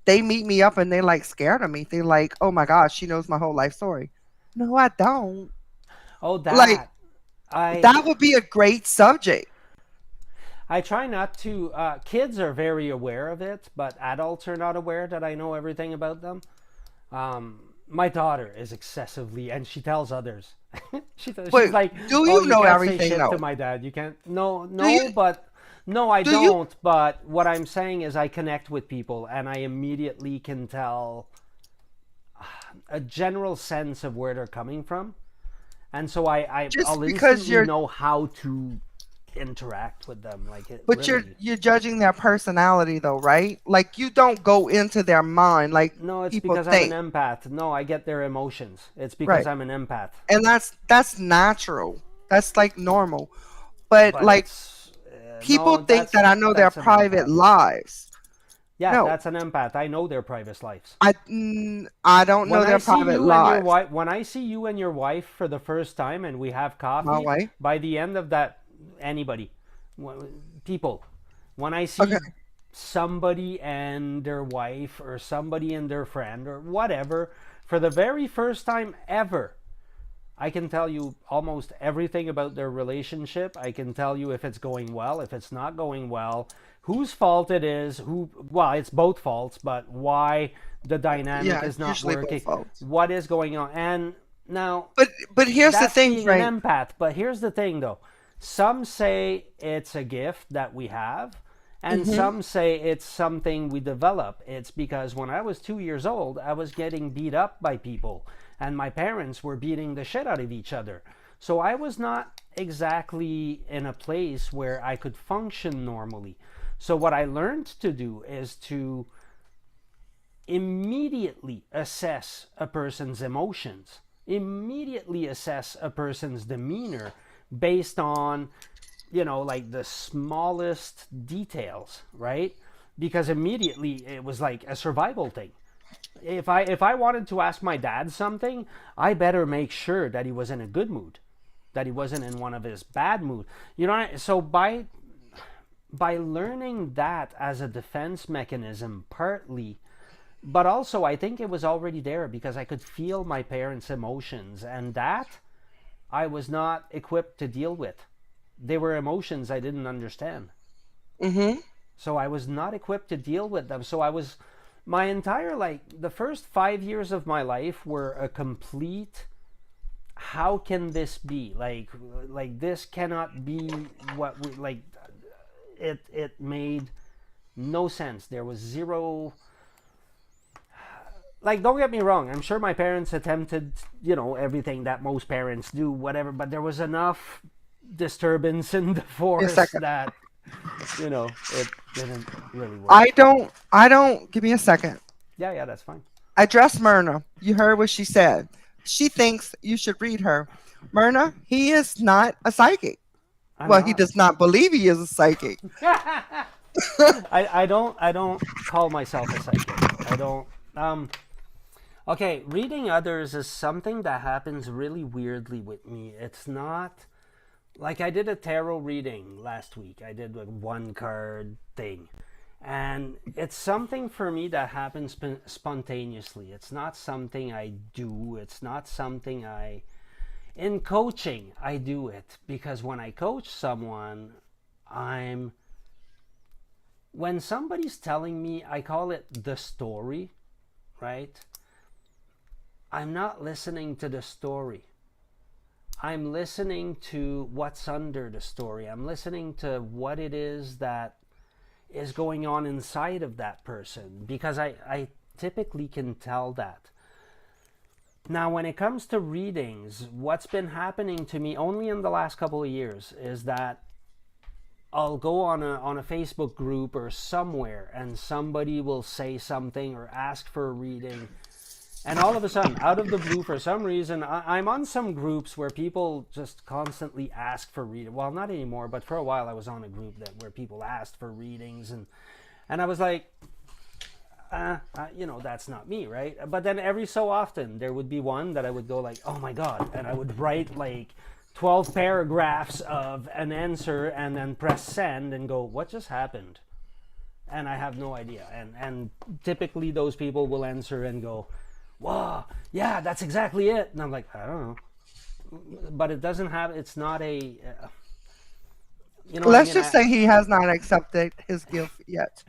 they meet me up and they like scared of me. They like, oh my gosh, she knows my whole life story. No, I don't. Oh, Like that. I that would be a great subject. I try not to. Kids are very aware of it, but adults are not aware that I know everything about them. My daughter is excessively, and she tells others. But She's like, do "Oh, you you know can't say everything shit to though? my dad. You can't." No, Do you no, but no, I do you don't. But what I'm saying is, I connect with people, and I immediately can tell a general sense of where they're coming from, and so just I'll because instantly you're know how to interact with them. Like it but really. you're judging their personality though, right? Like you don't go into their mind like No, it's people because I'm an think, empath. No, I get their emotions. It's because right? I'm an empath. And that's natural. That's like normal. But But like it's people no, think that I know their that's an private empath. lives. Yeah, No, that's an empath. I know their private lives. I don't know When I their see private you and your lives. wife, when I see you and your wife for the first time, and we have My coffee, way. by the end of that, anybody, people, when I Okay. see somebody and their wife, or somebody and their friend, or whatever, for the very first time ever, I can tell you almost everything about their relationship. I can tell you if it's going well, if it's not going well, whose fault it is, well, it's both faults, but why the dynamic Yeah, is not usually working, both folks. what is going on. And now, But here's the that's thing, being an Frank. empath. But here's the thing, though. Some say it's a gift that we have, and Hmm. some say it's something we develop. It's because when I was 2 years old, I was getting beat up by people, and my parents were beating the shit out of each other. So I was not exactly in a place where I could function normally. So what I learned to do is to immediately assess a person's emotions, immediately assess a person's demeanor based on, like the smallest details, right? Because immediately it was like a survival thing. If I wanted to ask my dad something, I better make sure that he was in a good mood, that he wasn't in one of his bad moods. So by learning that as a defense mechanism, partly, but also I think it was already there because I could feel my parents' emotions, and that I was not equipped to deal with. They were emotions I didn't understand. Hmm. So I was not equipped to deal with them. So I was, my entire, like, the first 5 years of my life were a complete, how can this be? Like this cannot be what we, like, it made no sense. There was zero, like, don't get me wrong, I'm sure my parents attempted, everything that most parents do, whatever, but there was enough disturbance in the A force second. that, it didn't really I work. don't. I don't. Give me a second. Yeah, yeah, that's fine. I dressed Myrna. You heard what she said. She thinks you should read her. Myrna, he is not a psychic. I'm Well, he not. does not believe he is a psychic. I don't call myself a psychic. I don't. Okay, reading others is something that happens really weirdly with me. It's not like I did a tarot reading last week. I did like one card thing. And it's something for me that happens spontaneously. It's not something I do. It's not something I. In coaching, I do it because when I coach someone, I'm. When somebody's telling me, I call it the story, right? I'm not listening to the story. I'm listening to what's under the story. I'm listening to what it is that is going on inside of that person because I typically can tell that. Now, when it comes to readings, what's been happening to me only in the last couple of years is that I'll go on a Facebook group or somewhere and somebody will say something or ask for a reading. And all of a sudden, out of the blue, for some reason, I'm on some groups where people just constantly ask for reading. Well, not anymore, but for a while I was on a group where people asked for readings, and I was like, that's not me, right? But then every so often there would be one that I would go like, oh my god, and I would write like 12 paragraphs of an answer and then press send and go, what just happened? and I have no idea. And typically those people will answer and go, "Wow, yeah, that's exactly it." And I'm like, I don't know, but it doesn't have. It's not a. You know what I Let's mean? just say he has not accepted his gift yet.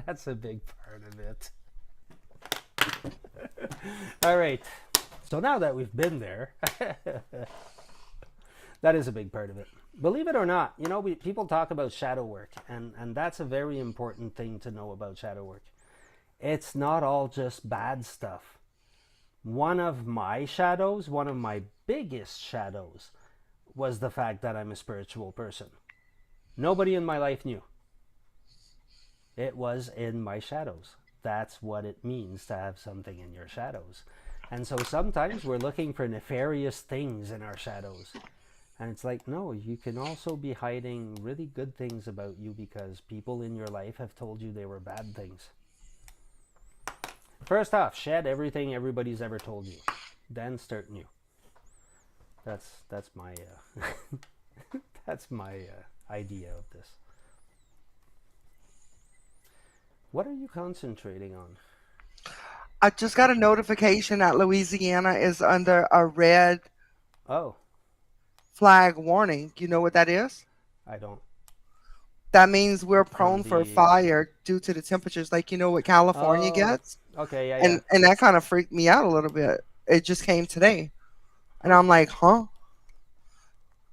That's a big part of it. All right. So now that we've been there, that is a big part of it. Believe it or not, people talk about shadow work, and that's a very important thing to know about shadow work. It's not all just bad stuff. One of my shadows, one of my biggest shadows, was the fact that I'm a spiritual person. Nobody in my life knew. It was in my shadows. That's what it means to have something in your shadows. And so sometimes we're looking for nefarious things in our shadows. And it's like, no, you can also be hiding really good things about you because people in your life have told you they were bad things. First off, shed everything everybody's ever told you. Then start new. That's my that's my idea of this. What are you concentrating on? I just got a notification that Louisiana is under a red Oh, flag warning. You know what that is? I don't. That means we're From prone for the. fire due to the temperatures, like you know what California Oh, gets. okay, yeah, yeah. And that kind of freaked me out a little bit. It just came today, and I'm like, huh?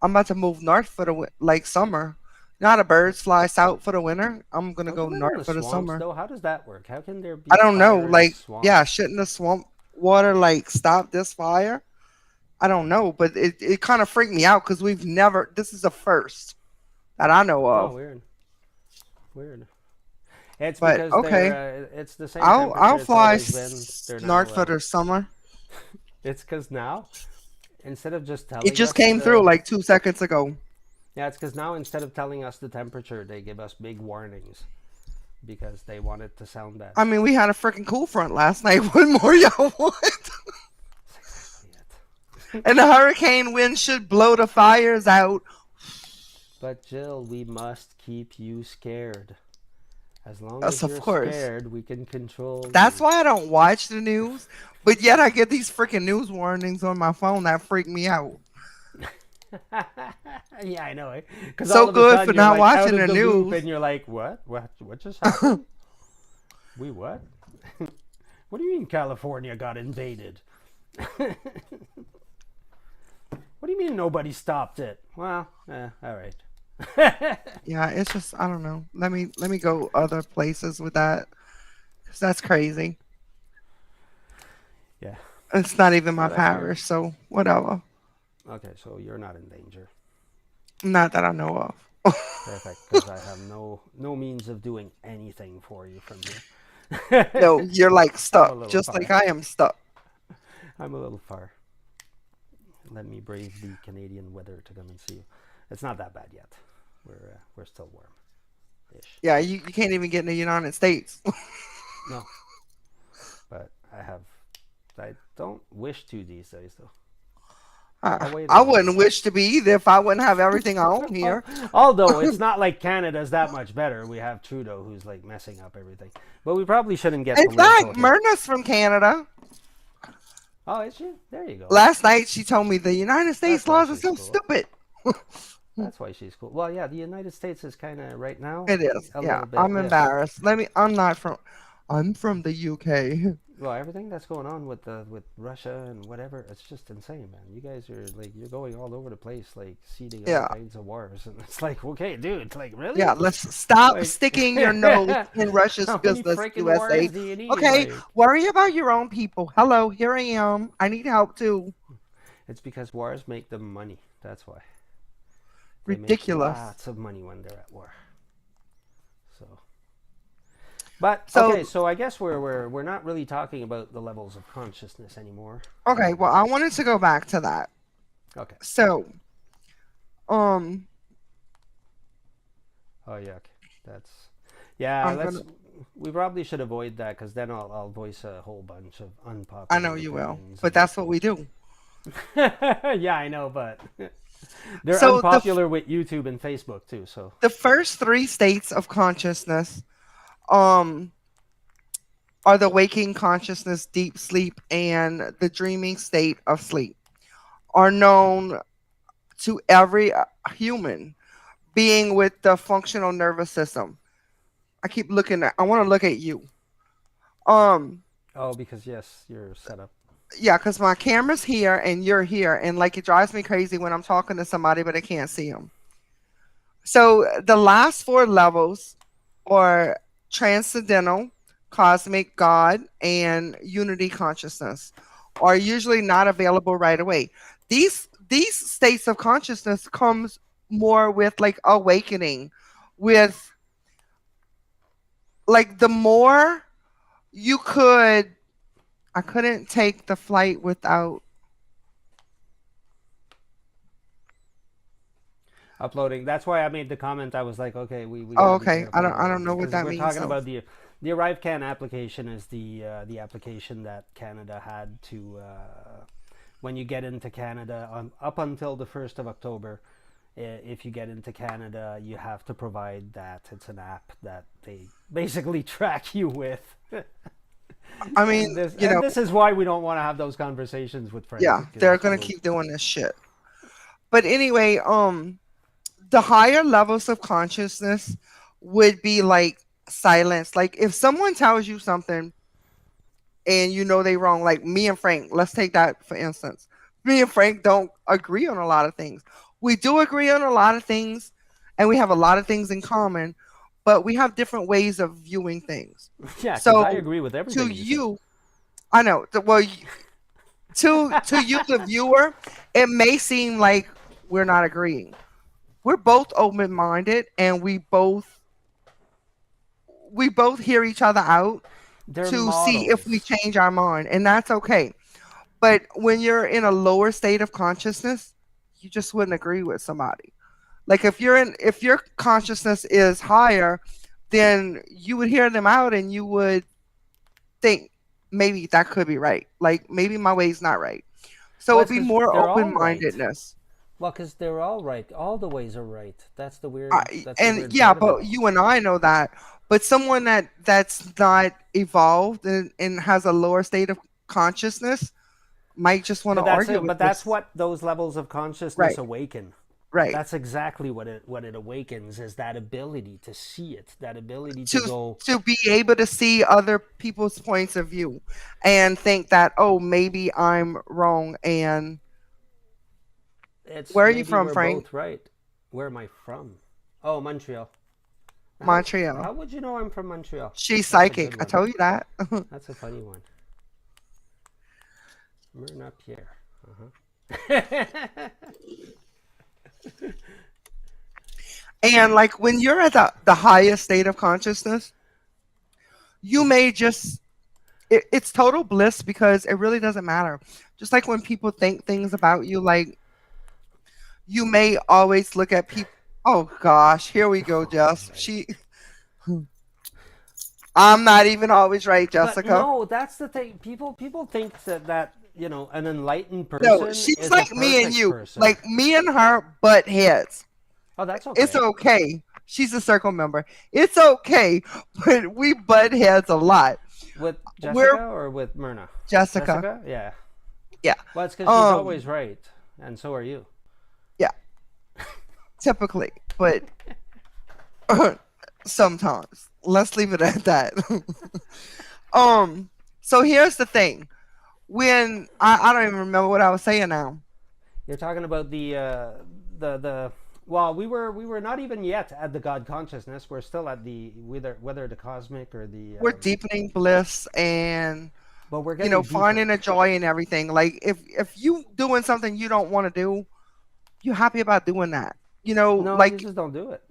I'm about to move north for the like summer. Not a birds fly south for the winter. I'm gonna Don't you go live in north the for the swamps, summer. though? How does that work? How can there I be don't know. fire in the Like, yeah, swamps? shouldn't the swamp water like stop this fire? I don't know, but it kind of freaked me out because we've never. This is the first that I know Oh, of. weird, weird. It's But because okay, it's the same I'll temperature it's fly always been. They're now. north for the summer. It's because now, instead of just It telling just us came through like 2 seconds ago. yeah, it's because now instead of telling us the temperature, they give us big warnings because they want it to sound bad. I mean, we had a freaking cool front last night. What more y'all want? That's exactly it. And the hurricane wind should blow the fires out. But Jill, we must keep you scared. As long Yes, as of you're course. scared, we can control That's you. why I don't watch the news. But yet I get these freaking news warnings on my phone that freak me out. Yeah, I know, because all So of a good for sudden you're not like out watching of the the loop news. and you're like, what? What just happened? We what? What do you mean California got invaded? What do you mean nobody stopped it? Well, all right. Yeah, it's just I don't know. Let me go other places with that. 'Cause that's crazy. Yeah. It's not even my No, that's weird. parish, so whatever. Okay, so you're not in danger. Not that I know of. Perfect, because I have no means of doing anything for you from here. No, you're like I'm a stuck, little just like far. I am stuck. I'm a little far. Let me brave the Canadian weather to come and see you. It's not that bad yet. We're still warm, ish. Yeah, you can't even get in the United States. No, but I don't wish to these days though. I'll wait a I little bit. wouldn't wish to be either if I wouldn't have everything I own here. Although it's not like Canada's that much better. We have Trudeau who's like messing up everything. But we probably shouldn't get In political fact, here. Myrna's from Canada. Oh, is she? There you go. Last night she told me the United That's States why laws are she's so cool. stupid. That's why she's cool. Well, yeah, the United States is kind of right now It is. a Yeah, little bit. I'm Yeah. embarrassed. I'm not from. I'm from the UK. Well, everything that's going on with Russia and whatever, it's just insane, man. You guys are like you're going all over the place, like seeding all Yeah, kinds of wars, and it's like, okay, dude, like really? yeah. Let's stop Like, sticking your nose in Russia's how many business, freaking wars USA. do you need? Okay, Like, worry about your own people. Hello, here I am. I need help too. it's because wars make them money. That's why they make Ridiculous. lots of money when they're at war. So. But So, okay, so I guess we're not really talking about the levels of consciousness anymore. okay. Well, I wanted to go back to that. Okay. So, um, Oh yuck. That's yeah. I'm Let's gonna. we probably should avoid that because then I'll voice a whole bunch of I know unpopular you will, opinions but that's what we do. yeah, I know, but They're So unpopular with YouTube and Facebook too. So the first three states of consciousness um are the waking consciousness, deep sleep, and the dreaming state of sleep, are known to every human being with the functional nervous system. I keep looking at, I want to look at you. Um, oh, because yes, you're set up. yeah, because my camera's here and you're here, and like it drives me crazy when I'm talking to somebody, but I can't see them. So the last four levels are transcendental, cosmic, God, and unity consciousness are usually not available right away. These states of consciousness comes more with like awakening, with like the more you could. I couldn't take the flight without. Uploading. That's why I made the comment. I was like, okay, we got Oh, to be okay. careful I here don't know what because that we're means talking though. about the ArriveCAN application is the application that Canada had to when you get into Canada up until the 1st of October. If you get into Canada, you have to provide that. It's an app that they basically track you with. I mean, and this you and know, this is why we don't want to have those conversations with Frank yeah, they're because gonna we'll keep doing this shit. But anyway, the higher levels of consciousness would be like silence. Like if someone tells you something and you know they wrong, like me and Frank, let's take that for instance. Me and Frank don't agree on a lot of things. We do agree on a lot of things and we have a lot of things in common, but we have different ways of viewing things. yeah, because So I agree with to everything you say. you, I know, well, to you, the viewer, it may seem like we're not agreeing. We're both open minded and we both hear each other out They're to see if we models. change our mind, and that's okay. But when you're in a lower state of consciousness, you just wouldn't agree with somebody. Like if your consciousness is higher, then you would hear them out and you would think maybe that could be right. Like maybe my way's not right. So Well, it'd it's be because more they're open all right. mindedness. Well, because they're all right. All the ways are right. That's the weird. That's the And weird yeah, part of it but all. you and I know that. But someone that's not evolved and has a lower state of consciousness might just want to But that's argue it. with But that's this. what those levels of consciousness Right, awaken. right. That's exactly what it awakens is that ability to see it, that ability to To go. to be able to see other people's points of view and think that, oh, maybe I'm wrong. And It's where are you maybe from, we're Frank? both right. Where am I from? Oh, Montreal. How Montreal. would you know I'm from Montreal? She's That's a good psychic. I one. told you that. That's a funny one. Myrna Pierre. Uh-huh. And like when you're at the highest state of consciousness, you may just it's total bliss because it really doesn't matter. Just like when people think things about you, like you may always look at people. Oh gosh, here we go, All Jess. right. She, I'm not even always right, But Jessica. no, that's the thing. People think that an enlightened No, person she's is a like me and perfect you. person. Like me and her butt heads. Oh, that's It's okay. okay. She's a circle member. It's okay, but we butt heads a lot. With We're Jessica or with Myrna? Jessica. Jessica? Yeah. Yeah. Well, it's because she's Um. always right, and so are you. Yeah. Typically, but sometimes. Let's leave it at that. um. So here's the thing. When I don't even remember what I was saying now. You're talking about the. Well, we were not even yet at the God consciousness. We're still at the whether the cosmic or the. We're deepening bliss and But we're getting finding deeper. a joy in everything. Like if you doing something you don't want to do, you're happy about doing that. No, you Like just don't do it.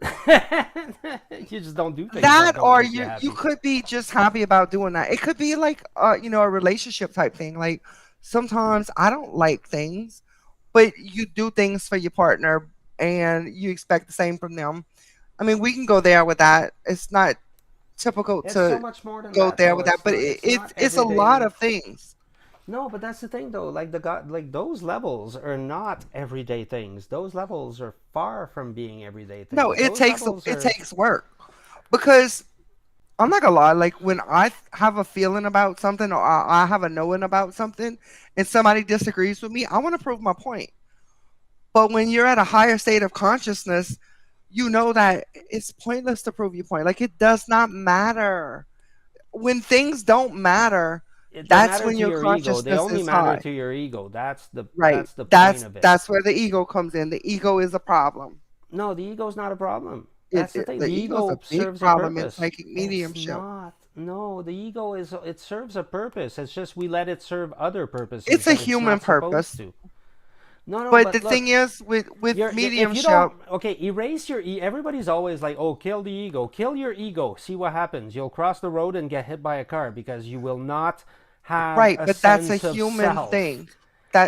You just don't do things that, that don't or make you you happy. could be just happy about doing that. It could be like a relationship type thing. Like sometimes I don't like things, but you do things for your partner and you expect the same from them. I mean, we can go there with that. It's not typical It's so to much more than go that, there though. with that, It's but not. It's not it's a lot everyday. of things. No, but that's the thing though. Like the God, like those levels are not everyday things. Those levels are far from being everyday No, things. Those levels it are. takes work because I'm not gonna lie. Like when have a feeling about something or I have a knowing about something, and somebody disagrees with me, I want to prove my point. But when you're at a higher state of consciousness, you know that it's pointless to prove your point. Like it does not matter. When things don't matter, They that's matter when to your your ego. They consciousness only is matter high. to your ego. Right. That's the point of it. That's where the ego comes in. The ego is a problem. No, the ego's not a problem. That's the thing. The The ego is a ego big serves a problem in purpose. psychic It's mediumship. not. No, the ego is it serves a purpose. It's just we let it serve other purposes It's a that it's human not supposed purpose. to. No, no, But the but thing look, is with if you mediumship, don't okay, erase your everybody's always like, "Oh, kill the ego. Kill your ego. See what happens. You'll cross the road and get hit by a car because you will not have right, a but that's a sense of human self." thing.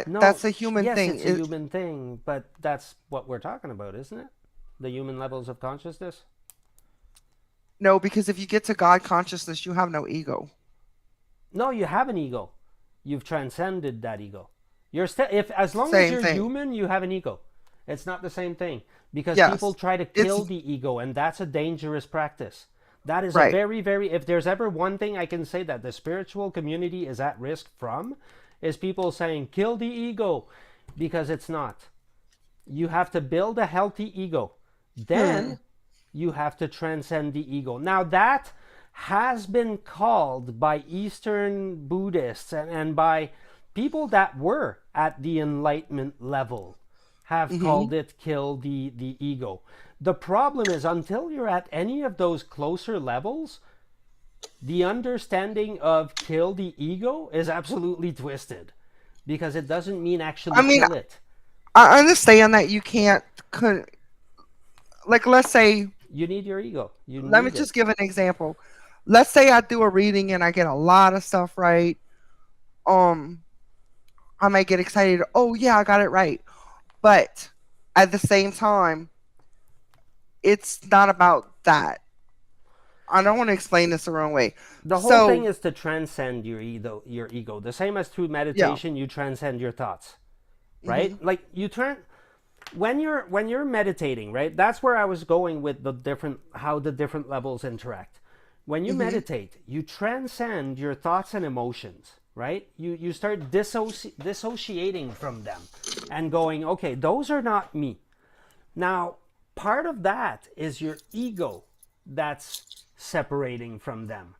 No, That's a human yes, thing. it's a human thing, but that's what we're talking about, isn't it? The human levels of consciousness? No, because if you get to God consciousness, you have no ego. No, you have an ego. You've transcended that ego. You're still if as long as Same you're thing. human, you have an ego. It's not the same thing because people Yes. try to It's kill the ego, and that's a dangerous practice. That is a right. very if there's ever one thing I can say that the spiritual community is at risk from is people saying kill the ego because it's not. You have to build a healthy ego. Hmm. Then you have to transcend the ego. Now, that has been called by Eastern Buddhists and by people that were at the Enlightenment level, have Hmm. called it kill the ego. The problem is, until you're at any of those closer levels, the understanding of kill the ego is absolutely twisted because it doesn't mean I actually mean, kill it. I understand that you can't. Like, let's say, You need your ego. You let me need just it. give an example. Let's say I do a reading and I get a lot of stuff right. Um, I might get excited. Oh yeah, I got it right. But at the same time, it's not about that. I don't want to explain this the wrong way. The whole thing So is to transcend your ego. Your ego. The same as through yeah. meditation, you transcend your thoughts, right? Hmm. Like you turn when you're meditating, right? That's where I was going with the different how the different levels interact. When you Hmm. meditate, you transcend your thoughts and emotions, right? You start dissociating from them and going, okay, those are not me. Now, part of that is your ego that's separating from them.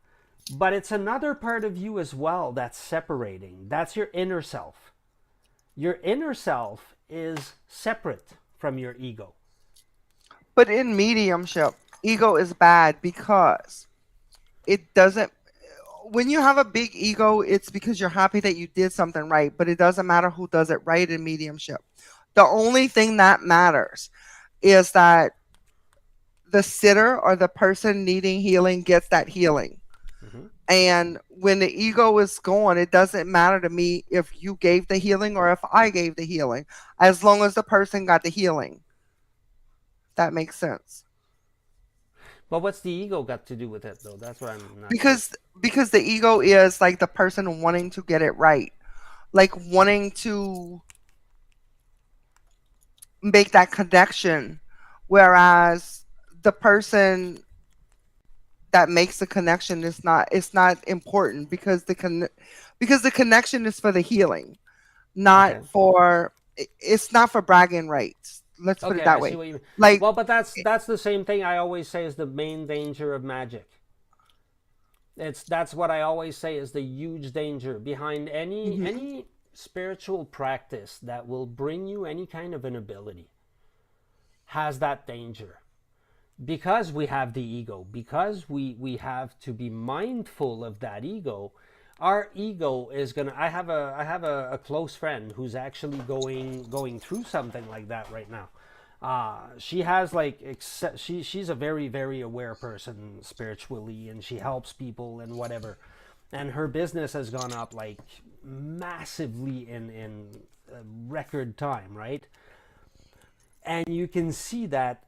But it's another part of you as well that's separating. That's your inner self. Your inner self is separate from your ego. But in mediumship, ego is bad because it doesn't. When you have a big ego, it's because you're happy that you did something right, but it doesn't matter who does it right in mediumship. The only thing that matters is that the sitter or the person needing healing gets that healing. Mhm. And when the ego is gone, it doesn't matter to me if you gave the healing or if I gave the healing, as long as the person got the healing. That makes sense. But what's the ego got to do with it, though? That's what I'm not sure. Because the ego is like the person wanting to get it right, like wanting to make that connection, whereas the person that makes the connection is not, it's not important because because the connection is for the healing, not Okay. for, it's not for bragging rights. Let's put it Okay, I that see way. what you mean. Like Well, but that's the same thing I always say is the main danger of magic. It's that's what I always say is the huge danger behind mhm. any spiritual practice that will bring you any kind of an ability has that danger because we have the ego, because we have to be mindful of that ego. Our ego is gonna. I have a close friend who's actually going through something like that right now. She has like she's a very aware person spiritually, and she helps people and whatever. And her business has gone up like massively in record time, right? And you can see that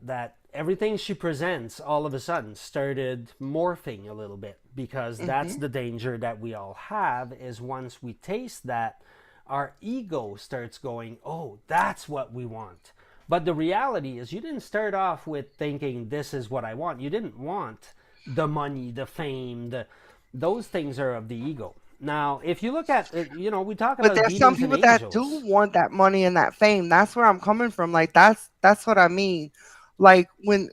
everything she presents all of a sudden started morphing a little bit, because that's Hmm. the danger that we all have, is once we taste that, our ego starts going, oh, that's what we want. But the reality is, you didn't start off with thinking this is what I want. You didn't want the money, the fame, those things are of the ego. Now if you look at we talk But about there's some demons and people that do angels. want that money and that fame. That's where I'm coming from. Like that's what I mean. Like when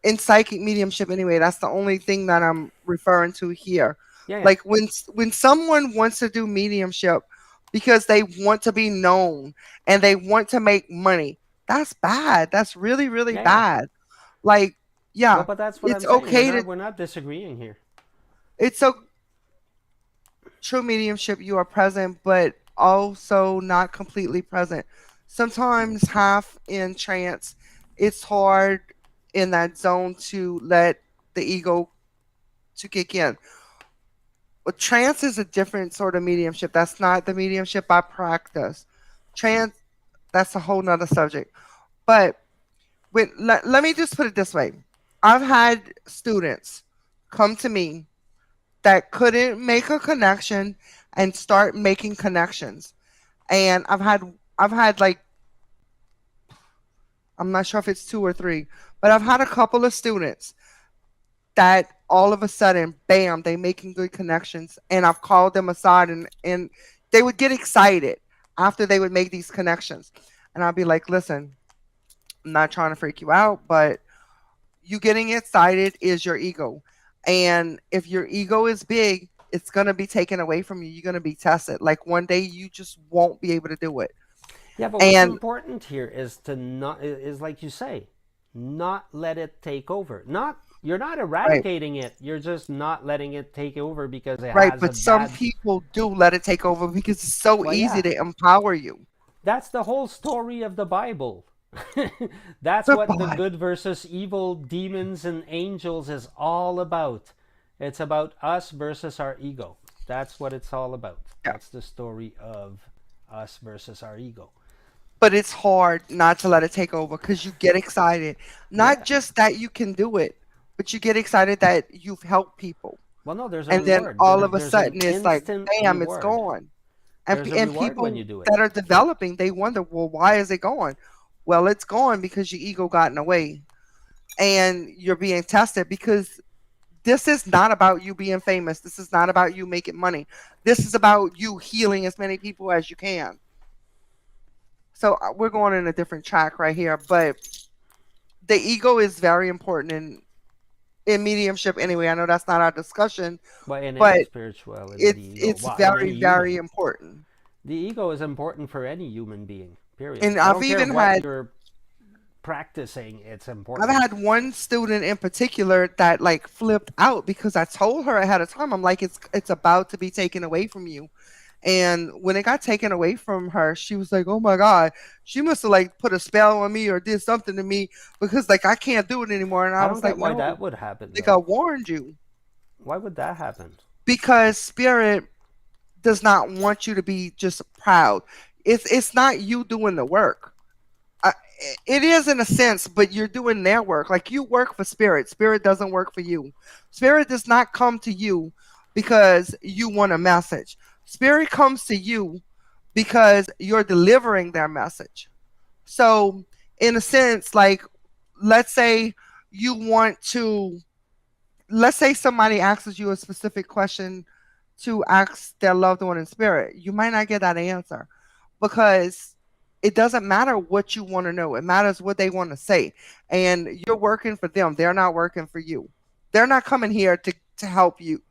in psychic mediumship anyway, that's the only thing that I'm referring to here. Yeah, yeah. Like when someone wants to do mediumship because they want to be known and they want to make money, that's bad. That's really, really Yeah, yeah. bad. Like, Well, yeah, but that's what it's I'm saying. we're okay to not we're not disagreeing here. it's so true mediumship, you are present, but also not completely present. Sometimes half in trance, it's hard in that zone to let the ego to kick in. But trance is a different sort of mediumship. That's not the mediumship I practice. Trance, that's a whole nother subject. But let me just put it this way. I've had students come to me that couldn't make a connection and start making connections. And I've had like, I'm not sure if it's two or three, but I've had a couple of students that all of a sudden, bam, they making good connections, and I've called them aside, and they would get excited after they would make these connections, and I'd be like, listen, I'm not trying to freak you out, but you getting excited is your ego, and if your ego is big, it's gonna be taken away from you. You're gonna be tested. Like one day, you just won't be able to do it, Yeah, but what's and important here is to not is like you say, not let it take over. Not You're not right. eradicating it. You're just not letting it take over because it Right, has a but some bad. people do let it take over because it's so Well, easy yeah, to empower you. that's the whole story of the Bible. That's what the Goodbye. good versus evil, demons and angels is all about. It's about us versus our ego. That's what it's all about. Yeah. That's the story of us versus our ego. But it's hard not to let it take over because you get excited. Not Yeah. just that you can do it, but you get excited that you've helped people. Well, no, there's a And then reward. all of a There's an sudden it's like, instant bam, it's reward. gone. There's a And reward when you people do it. that are developing, they wonder, well, why is it gone? Well, it's gone because your ego got in the way and you're being tested because this is not about you being famous. This is not about you making money. This is about you healing as many people as you can. So we're going in a different track right here, but the ego is very important in mediumship anyway. I know that's not our discussion, But in any but spirituality, the ego, it's well, in any very very human, important. the ego is important for any human being, period. And I I've don't care even what had you're practicing, it's I've important. had one student in particular that like flipped out because I told her ahead of time. I'm like, it's about to be taken away from you. And when it got taken away from her, she was like, "Oh my god, she must have like put a spell on me or did something to me because like I can't do it anymore." And I I don't was like, get why "No, that would happen, like I though. warned you." Why would that happen? Because spirit does not want you to be just proud. It's not you doing the work. I, it is in a sense, but you're doing their work. Like you work for spirit. Spirit doesn't work for you. Spirit does not come to you because you want a message. Spirit comes to you because you're delivering their message. So, in a sense, like let's say you want to let's say somebody asks you a specific question to ask their loved one in spirit, you might not get that answer because it doesn't matter what you want to know. It matters what they want to say. And you're working for them. They're not working for you. They're not coming here to help you.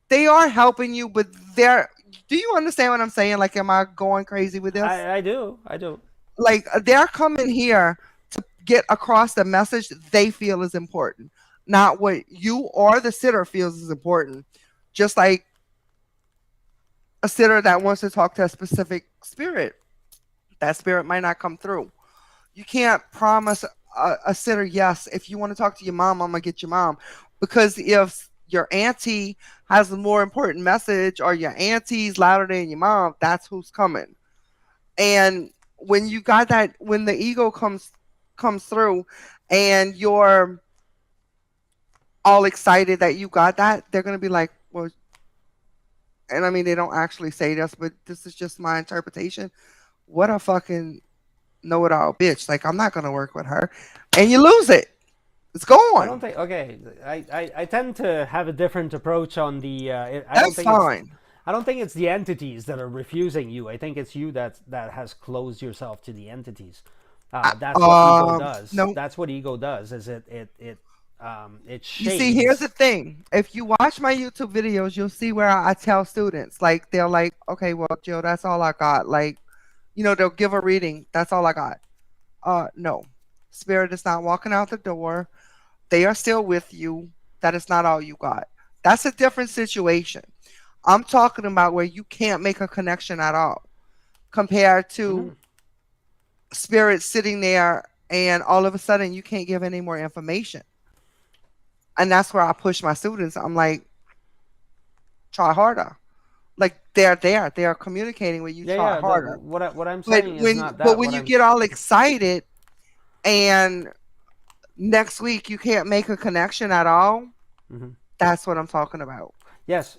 They are helping you, but they're do you understand what I'm saying? Like, am I going crazy with this? I do. I do. Like they're coming here to get across the message they feel is important, not what you or the sitter feels is important. Just like a sitter that wants to talk to a specific spirit, that spirit might not come through. You can't promise a sitter, yes, if you want to talk to your mom, I'm gonna get your mom, because if your auntie has a more important message or your auntie's louder than your mom, that's who's coming. And when you got that, when the ego comes through, and you're all excited that you got that, they're going to be like, well, and I mean, they don't actually say this, but this is just my interpretation. What a fucking know it all bitch. Like, I'm not going to work with her. And you lose it. It's I don't gone. think. Okay, I tend to have a different approach on the. I don't That's think it's. fine. I don't think it's the entities that are refusing you. I think it's you that has closed yourself to the entities. That's what ego does. No, That's what ego does. Is it you see, here's the shades. thing. If you watch my YouTube videos, you'll see where I tell students, like, they're like, okay, well, Jill, that's all I got. Like, they'll give a reading. That's all I got. No. Spirit is not walking out the door. They are still with you. That is not all you got. That's a different situation. I'm talking about where you can't make a connection at all compared to Hmm. spirit sitting there and all of a sudden you can't give any more information. And that's where I push my students. I'm like, try harder. Like, they're there. They are communicating with you, Yeah, try yeah. harder. What I'm But saying is when not but that. when What you I'm. get all excited and next week you can't make a connection at all, Mhm. that's what I'm talking about. Yes,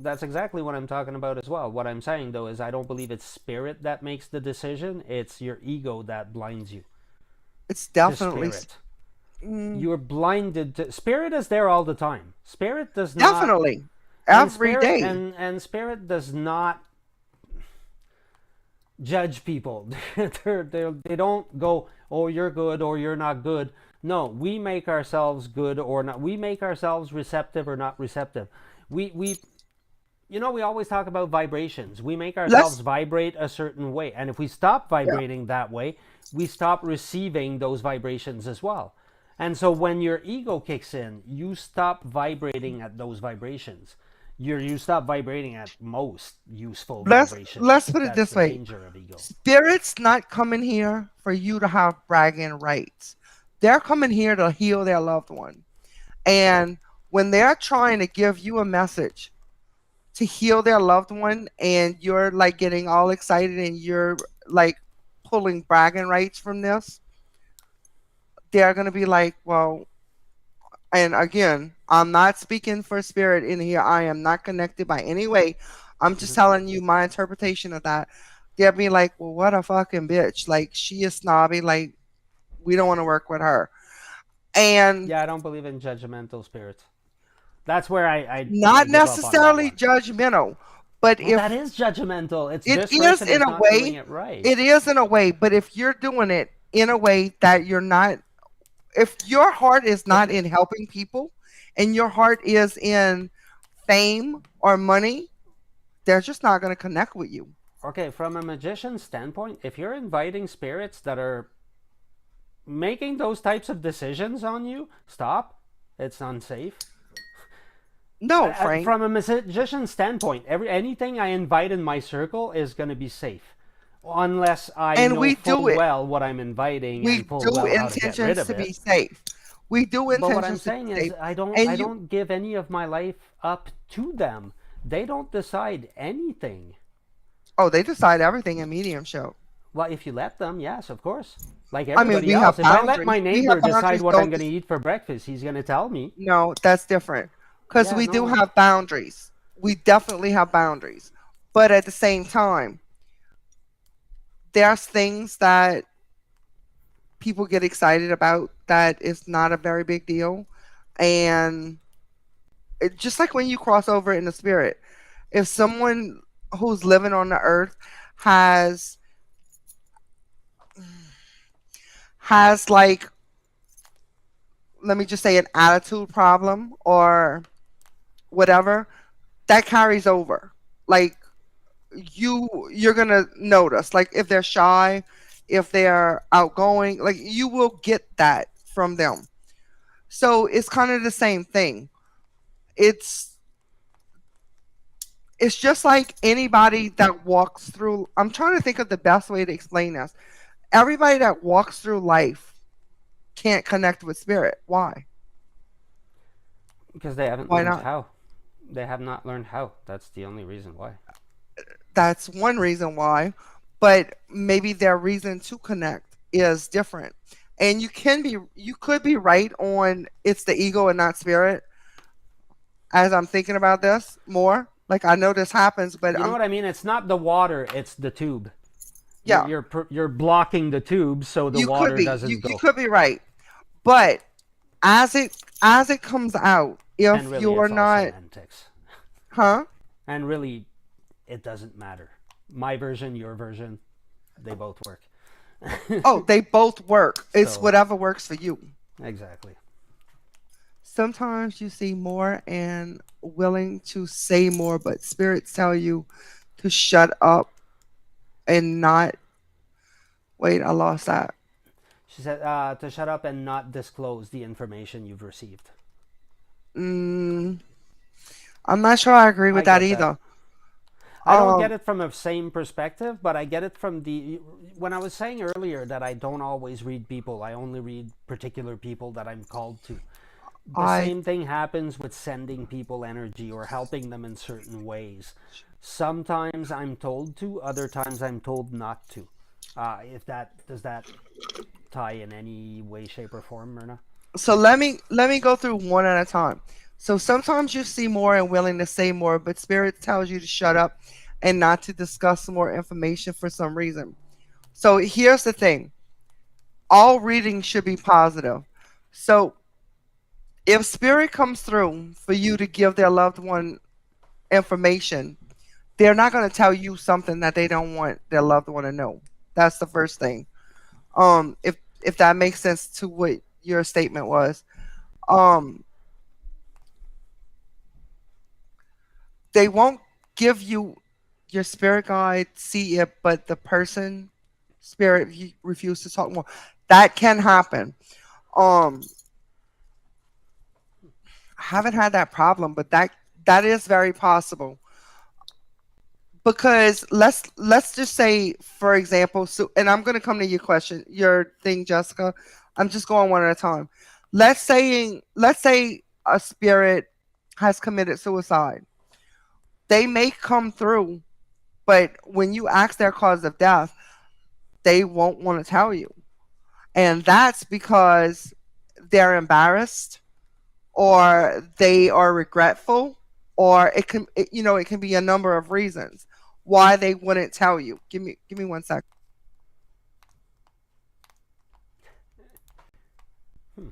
that's exactly what I'm talking about as well. What I'm saying though is I don't believe it's spirit that makes the decision. It's your ego that blinds you It's to definitely spirit. mm, You're blinded to spirit is there all the time. Spirit does not definitely every day. and spirit does not judge people. They don't go, oh, you're good or you're not good. No, we make ourselves good or not. We make ourselves receptive or not receptive. We we always talk about vibrations. We make ourselves Let's vibrate a certain way. And if we stop Yeah. vibrating that way, we stop receiving those vibrations as well. And so when your ego kicks in, you stop vibrating at those vibrations. You stop vibrating at most useful let's vibrations. put it That's this the way. danger of ego. Spirits not coming here for you to have bragging rights. They're coming here to heal their loved one. And when they're trying to give you a message to heal their loved one and you're like getting all excited and you're like pulling bragging rights from this, they're going to be like, well, and again, I'm not speaking for spirit in here. I am not connected by any way. I'm just Mhm. telling you my interpretation of that. They'll be like, well, what a fucking bitch. Like, she is snobby. Like, we don't want to work with her. And Yeah, I don't believe in judgmental spirits. That's where I not give up on that necessarily one. judgmental, but Well, that if is judgmental. It's it this is person in is a not doing way, it right. it is in a way, but if you're doing it in a way that you're not, if your heart is If not in helping people and your heart is in fame or money, they're just not going to connect with you. okay, from a magician's standpoint, if you're inviting spirits that are making those types of decisions on you, stop. It's unsafe. No, Frank. From a magician's standpoint, anything I invite in my circle is going to be safe, unless I And know we do full it. well what I'm inviting We and full do well how to get rid intentions of to be it. safe. We do But what I'm intentions to saying be is, safe. I And you, don't give any of my life up to them. They don't decide anything. oh, they decide everything in medium show. Well, if you let them, yes, of course. Like I mean, everybody we have else. If I let boundaries. my We have neighbor decide boundaries. what I'm going to eat for breakfast, he's going to tell me. No, that's different. Because Yeah, we do no. have boundaries. We definitely have boundaries. But at the same time, there's things that people get excited about that is not a very big deal. And just like when you cross over in the spirit, if someone who's living on the earth has like, let me just say, an attitude problem or whatever, that carries over. Like, you're gonna notice, like, if they're shy, if they're outgoing, like, you will get that from them. So it's kind of the same thing. It's it's just like anybody that walks through, I'm trying to think of the best way to explain this. Everybody that walks through life can't connect with spirit. Why? Because they haven't Why learned not? how. They have not learned how. That's the only reason why. That's one reason why, but maybe their reason to connect is different. And you could be right on it's the ego and not spirit. As I'm thinking about this more, like I know this happens, but You know I'm what I mean? It's not the water; it's the tube. You're yeah, you're you're blocking the tube so the you could water be doesn't you go. could be right, but as it comes out, And if really, you're it's all not, semantics. huh? And really, it doesn't matter. My version, your version, they both work. Oh, they both work. It's So whatever works for you. exactly. Sometimes you see more and willing to say more, but spirits tell you to shut up and not. Wait, I lost that. She said to shut up and not disclose the information you've received. Mm, I'm not sure I agree I with that get that. either. I don't get Um, it from the same perspective, but I get it from the. When I was saying earlier that I don't always read people, I only read particular people that I'm called to. The I same thing happens with sending people energy or helping them in certain ways. Sometimes I'm told to, other times I'm told not to. If that does that tie in any way, shape, or form, Myrna? so let me go through one at a time. So sometimes you see more and willing to say more, but spirit tells you to shut up and not to discuss more information for some reason. So here's the thing. All reading should be positive. So if spirit comes through for you to give their loved one information, they're not going to tell you something that they don't want their loved one to know. That's the first thing. If that makes sense to what your statement was. Um, they won't give you your spirit guide see it, but the person spirit refuse to talk more. That can happen. Um, I haven't had that problem, but that is very possible. Because let's just say, for example, so and I'm gonna come to your question, your thing, Jessica. I'm just going one at a time. Let's say a spirit has committed suicide. They may come through, but when you ask their cause of death, they won't want to tell you. And that's because they're embarrassed or they are regretful or it can be a number of reasons why they wouldn't tell you. Give me 1 second. Hmm.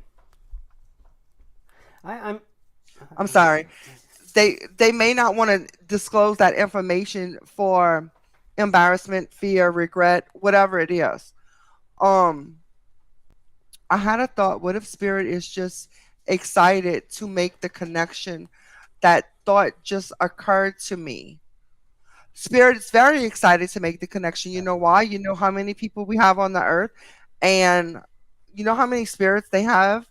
I'm. I'm sorry. They may not want to disclose that information for embarrassment, fear, regret, whatever it is. Um I had a thought, what if spirit is just excited to make the connection? That thought just occurred to me. Spirit is very excited to make the connection. You know why? Definitely. You know how many people we have on the earth, and you know how many spirits they have?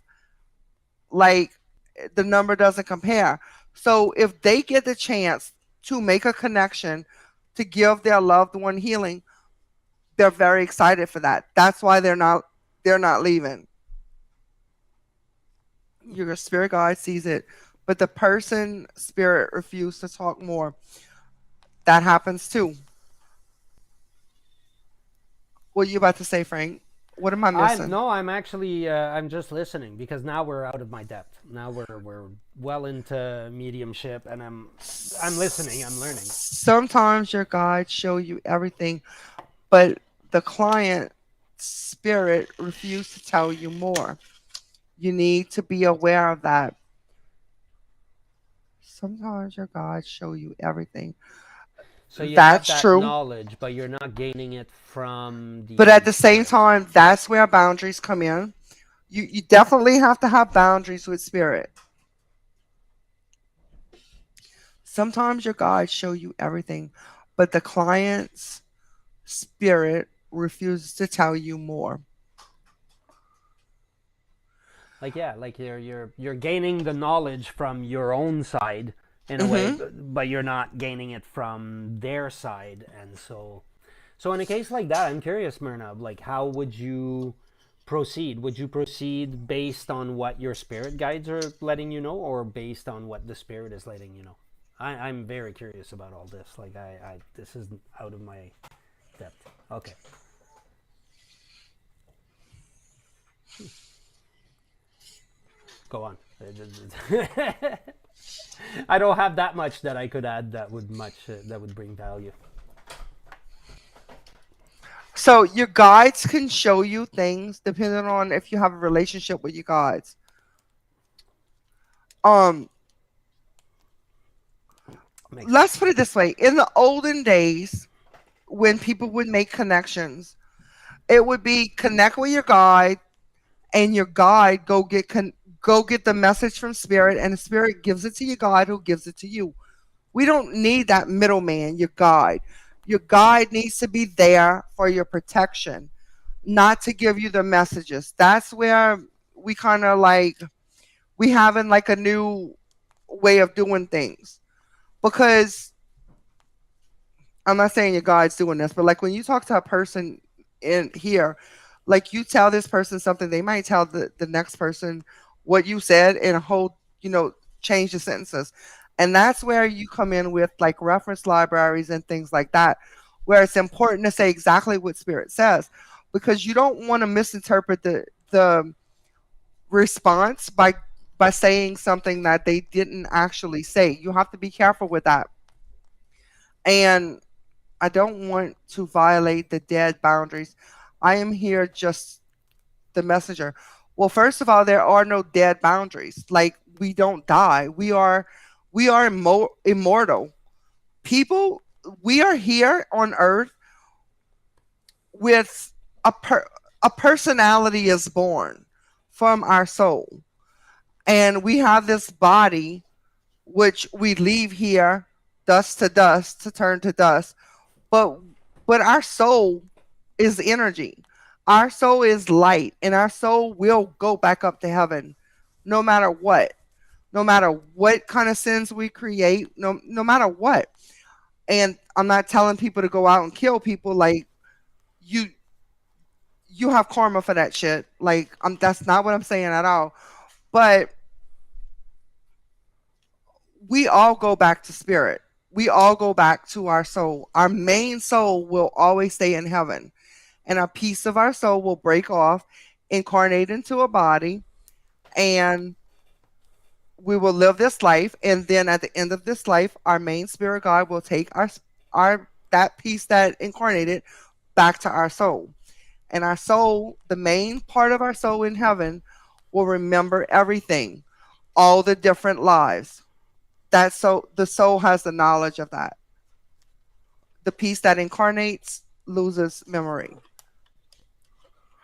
Like, the number doesn't compare. So, if they get the chance to make a connection to give their loved one healing, they're very excited for that. That's why they're not leaving. Your spirit guide sees it, but the person spirit refused to talk more. That happens too. What you about to say, Frank? What am I I'm missing? no, I'm actually I'm just listening because now we're out of my depth. Now we're well into mediumship, and I'm listening. I'm learning. Sometimes your guides show you everything, but the client spirit refused to tell you more. You need to be aware of that. Sometimes your guides show you everything. So you have That's that true. knowledge, but you're not gaining it from But the at the same spirits. time, that's where boundaries come in. You definitely have to have boundaries with spirit. Sometimes your guides show you everything, but the client's spirit refuses to tell you more. Like yeah, like you're gaining the knowledge from your own side in a way, Hmm. but you're not gaining it from their side, and so in a case like that, I'm curious, Myrna, like how would you proceed? Would you proceed based on what your spirit guides are letting you know, or based on what the spirit is letting you know? I'm very curious about all this. Like I this is out of my depth. Okay. Go on. I don't have that much that I could add that would bring value. So your guides can show you things depending on if you have a relationship with your guides. Um, Makes let's sense. put it this way. In the olden days, when people would make connections, it would be connect with your guide and your guide go get the message from spirit and the spirit gives it to your guide who gives it to you. We don't need that middleman, your guide. Your guide needs to be there for your protection, not to give you the messages. That's where we kind of like we having like a new way of doing things because I'm not saying your guide's doing this, but like when you talk to a person in here, like you tell this person something, they might tell the next person what you said in a whole, change the sentences. And that's where you come in with like reference libraries and things like that, where it's important to say exactly what spirit says because you don't want to misinterpret the response by saying something that they didn't actually say. You have to be careful with that. And I don't want to violate the dead boundaries. I am here just the messenger. Well, first of all, there are no dead boundaries. Like we don't die. We are immortal. People, we are here on earth with a personality is born from our soul. And we have this body which we leave here dust to turn to dust. But but our soul is energy. Our soul is light and our soul will go back up to heaven no matter what. No matter what kind of sins we create, no matter what. And I'm not telling people to go out and kill people like you you have karma for that shit. Like that's not what I'm saying at all. But we all go back to spirit. We all go back to our soul. Our main soul will always stay in heaven. And a piece of our soul will break off, incarnate into a body, and we will live this life. And then at the end of this life, our main spirit guide will take our that piece that incarnated back to our soul. And our soul, the main part of our soul in heaven, will remember everything, all the different lives. That so the soul has the knowledge of that. The piece that incarnates loses memory.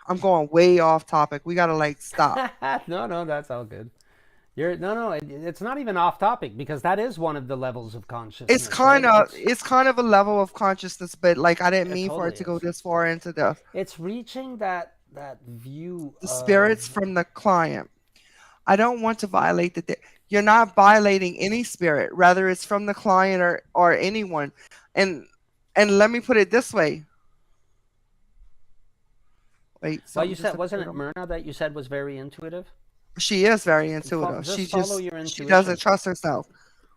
I'm going way off topic. We gotta like stop. No, no, that's all good. You're no, no. It's not even off topic because that is one of the levels of It's consciousness, kind right? of it's kind of a level of consciousness, but like I didn't It mean for it totally to go is. this far into It's reaching that view the of. spirits from the client. I don't want to violate you're not violating any spirit, rather it's from the client or anyone. And and let me put it this way. Wait, Well, you something just said wasn't occurred it on me. Myrna that you said was very intuitive? She is very intuitive. Just follow your She doesn't intuition. trust herself.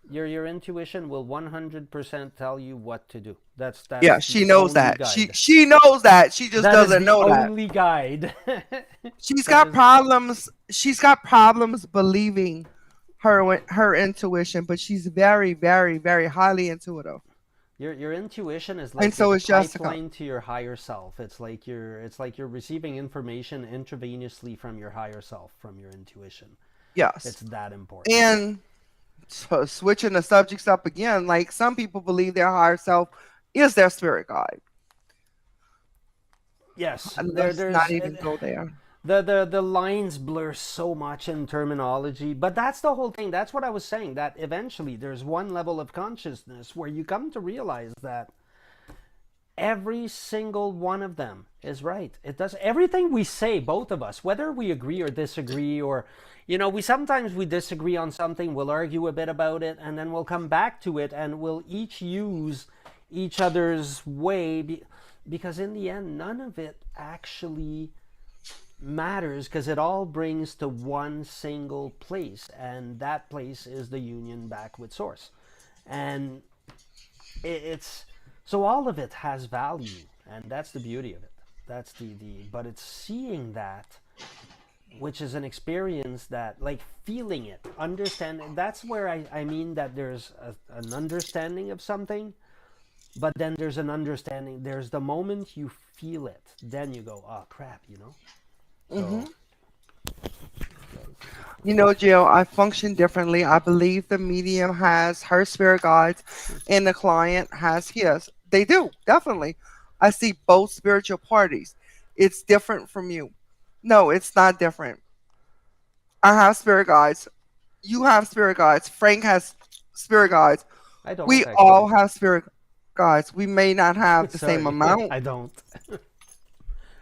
Your intuition will 100% tell you what to do. Yeah, That's the she knows only that. She guide. she knows that. She just That is doesn't the know that. only guide. She's That got is problems. She's got problems believing her intuition, but she's very, very, very highly intuitive. your intuition is And like your so is Jessica. pipeline to your higher self. It's like you're receiving information intravenously from your higher self, from your intuition. Yes. It's that important. And so switching the subjects up again, like some people believe their higher self is their spirit guide. Yes, Let's not there's even go there. the lines blur so much in terminology, but that's the whole thing. That's what I was saying, that eventually there's one level of consciousness where you come to realize that every single one of them is right. It does everything we say, both of us, whether we agree or disagree, or we sometimes we disagree on something, we'll argue a bit about it, and then we'll come back to it, and we'll each use each other's way, because in the end, none of it actually matters, because it all brings to one single place, and that place is the union back with source. And it's so all of it has value, and that's the beauty of it. That's the but it's seeing that which is an experience that, like, feeling it, understanding. That's where I mean that there's an understanding of something, but then there's an understanding. There's the moment you feel it, then you go, oh crap, you know. Hmm. So You know, Jill, I function differently. I believe the medium has her spirit guides and the client has his. They do, definitely. I see both spiritual parties. It's different from you. No, it's not different. I have spirit guides. You have spirit guides. Frank has spirit guides. I We don't all actually. have spirit guides. We may not have the same Sorry, amount. I don't.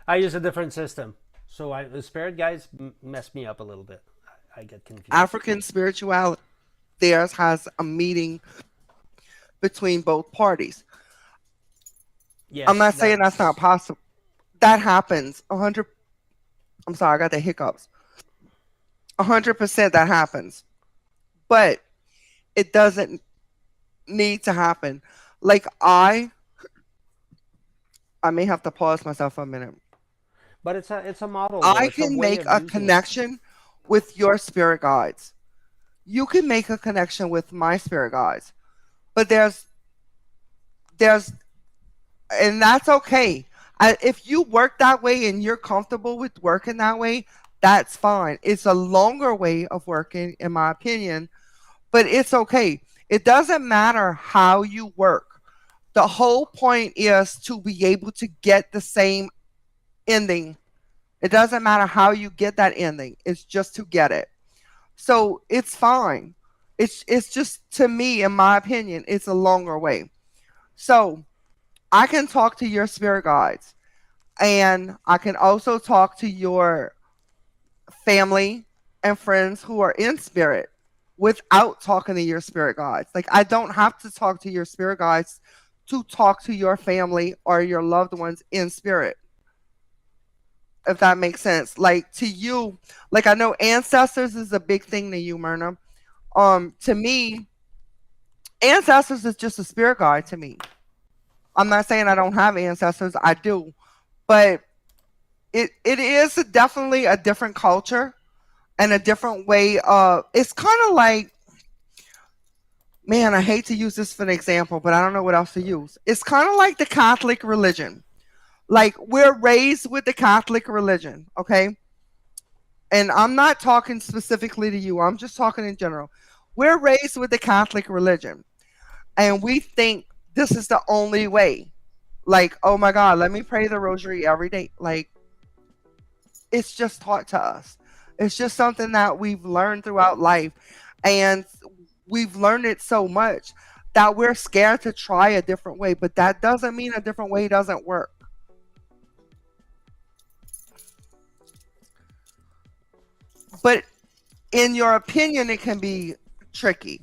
I use a different system, so the spirit guys mess me up a little bit. I get confused. African spirituality, theirs has a meeting between both parties. I'm Yes, not saying that's not that's. possible. That happens. 100. I'm sorry, I got the hiccups. 100% that happens, but it doesn't need to happen. Like I may have to pause myself for a minute. But it's a model though. I It's a can way make of a using it. connection with your spirit guides. You can make a connection with my spirit guides, but there's and that's okay. If you work that way and you're comfortable with working that way, that's fine. It's a longer way of working, in my opinion, but it's okay. It doesn't matter how you work. The whole point is to be able to get the same ending. It doesn't matter how you get that ending. It's just to get it. So it's fine. It's just, to me, in my opinion, it's a longer way. So I can talk to your spirit guides, and I can also talk to your family and friends who are in spirit without talking to your spirit guides. Like, I don't have to talk to your spirit guides to talk to your family or your loved ones in spirit, if that makes sense. Like, to you, like, I know ancestors is a big thing to you, Myrna. To me, ancestors is just a spirit guide to me. I'm not saying I don't have ancestors, I do, but it is definitely a different culture and a different way of. It's kind of like, man, I hate to use this for an example, but I don't know what else to use. It's kind of like the Catholic religion. Like, we're raised with the Catholic religion, okay? And I'm not talking specifically to you, I'm just talking in general. We're raised with the Catholic religion, and we think this is the only way. Like, oh my God, let me pray the rosary every day. Like, it's just taught to us. It's just something that we've learned throughout life. And we've learned it so much that we're scared to try a different way. But that doesn't mean a different way doesn't work. But in your opinion, it can be tricky.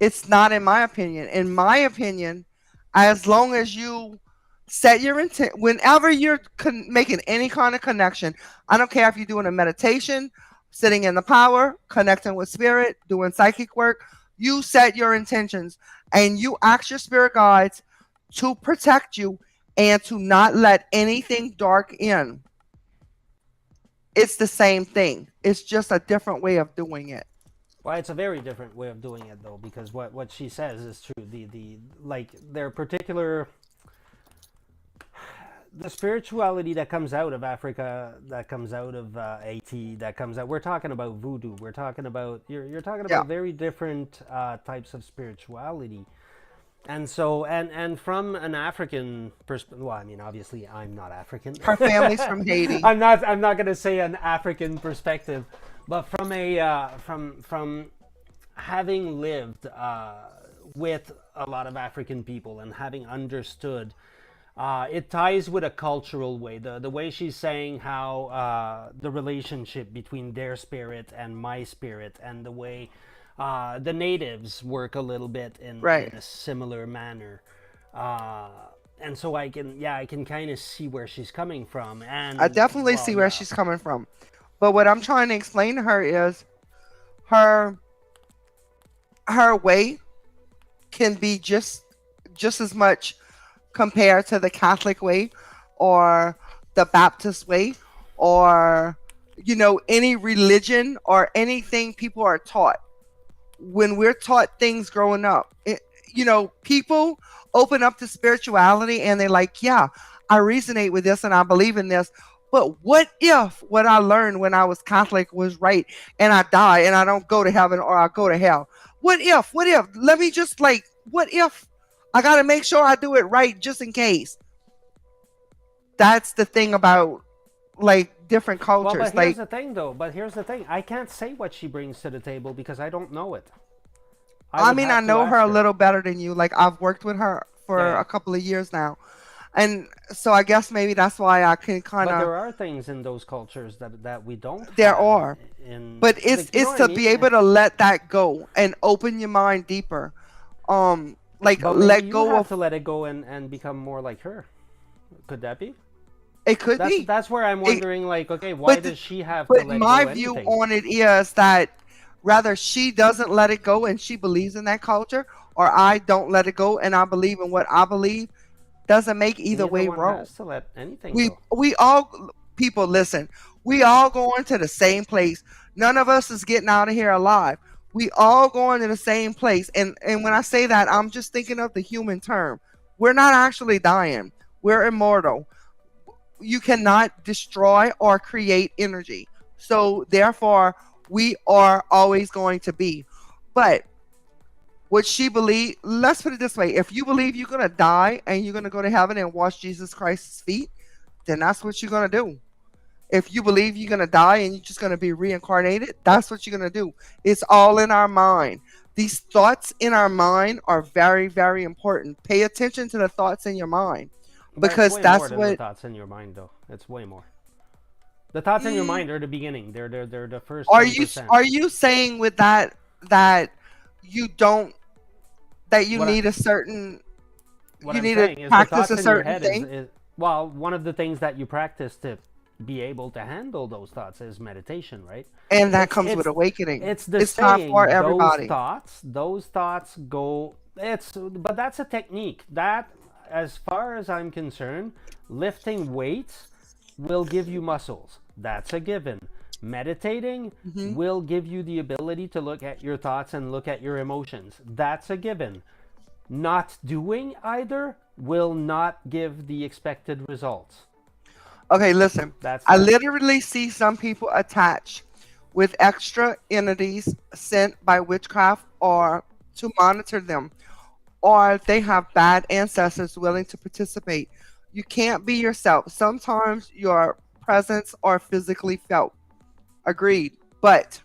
It's not in my opinion. In my opinion, as long as you set your intent, whenever you're making any kind of connection, I don't care if you're doing a meditation, sitting in the power, connecting with spirit, doing psychic work, you set your intentions and you ask your spirit guides to protect you and to not let anything dark in. It's the same thing. It's just a different way of doing it. Well, it's a very different way of doing it though, because what she says is true. The like their particular the spirituality that comes out of Africa, that comes out of Haiti, that comes out. We're talking about voodoo. We're talking about you're talking Yeah. about very different types of spirituality. And so, and from an African perspective, well, I mean, obviously, I'm not African. Her family's from Haiti. I'm not going to say an African perspective, but from a from having lived with a lot of African people and having understood, it ties with a cultural way. The way she's saying how the relationship between their spirit and my spirit, and the way the natives work a little bit in Right. a similar manner. Uh, and so I can kind of see where she's coming from. I And definitely well, see where yeah. she's coming from. But what I'm trying to explain to her is her her way can be just as much compared to the Catholic way or the Baptist way or any religion or anything people are taught. When we're taught things growing up, people open up to spirituality and they're like, yeah, I resonate with this and I believe in this. But what if what I learned when I was Catholic was right and I die and I don't go to heaven or I go to hell? What if? What if? Let me just what if? I got to make sure I do it right just in case. That's the thing about different Well, but cultures. here's the thing, though. But here's the thing. I can't say what she brings to the table because I don't know it. I I would mean, I have to know her ask a her. little better than you. Like I've worked with her Yeah, for yeah. a couple of years now. And so I guess maybe that's why I can kind But of there are things in those cultures that we don't there have are. in, But it's like, you know it's what I to be mean? able to let that go and open your mind deeper. Like But maybe let you go have of to let it go and become more like her. Could that be? it could That's be. that's where I'm It, wondering. Like, okay, why but does she have to but let my go view anything? on it is that rather she doesn't let it go and she believes in that culture, or I don't let it go and I believe in what I believe, doesn't make either Neither way one wrong. has to let anything we go. we all people listen, we all going to the same place. None of us is getting out of here alive. We all going to the same place, and when I say that, I'm just thinking of the human term. We're not actually dying. We're immortal. You cannot destroy or create energy, so therefore we are always going to be. But what she believe, let's put it this way, if you believe you're going to die and you're going to go to heaven and wash Jesus Christ's feet, then that's what you're going to do. If you believe you're going to die and you're just going to be reincarnated, that's what you're going to do. It's all in our mind. These thoughts in our mind are very, very important. Pay attention to the thoughts in your mind But it's because way more that's than the what. thoughts in your mind, though. It's way more. The thoughts in your Mm, mind are the beginning. They're the first are ten you percent. are you saying with that you don't that you What I need a certain what you I'm need to saying is the practice thoughts a in your certain head thing? is well, one of the things that you practice to be able to handle those thoughts is meditation, right? And that It's comes with it's awakening. it's the It's not for saying everybody. those thoughts go it's but that's a technique. That, as far as I'm concerned, lifting weights will give you muscles. That's a given. Meditating Hmm. will give you the ability to look at your thoughts and look at your emotions. That's a given. Not doing either will not give the expected results. Okay, listen. That's I that. literally see some people attached with extra entities sent by witchcraft or to monitor them, or they have bad ancestors willing to participate. You can't be yourself. Sometimes your presence are physically felt. Agreed. But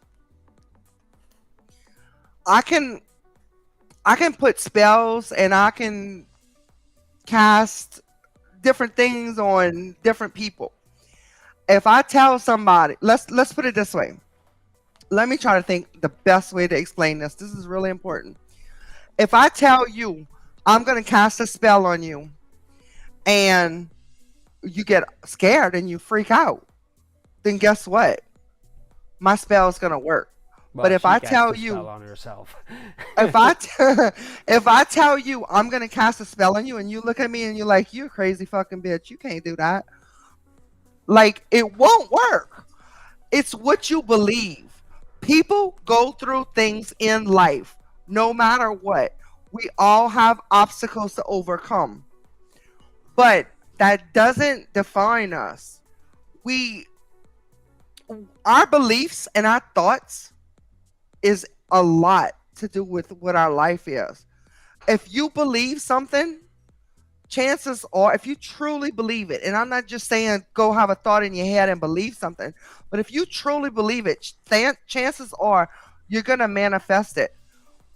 I can I can put spells and I can cast different things on different people. If I tell somebody, let's put it this way. Let me try to think the best way to explain this. This is really important. If I tell you I'm going to cast a spell on you and you get scared and you freak out, then guess what? My spell is going to work. But Well, if she I cast tell a spell you, on herself. if I t- if I tell you I'm going to cast a spell on you and you look at me and you're like, "You crazy fucking bitch. You can't do that." Like it won't work. It's what you believe. People go through things in life, no matter what. We all have obstacles to overcome, but that doesn't define us. We, our beliefs and our thoughts is a lot to do with what our life is. If you believe something, chances are, if you truly believe it, and I'm not just saying go have a thought in your head and believe something, but if you truly believe it, chances are you're gonna manifest it.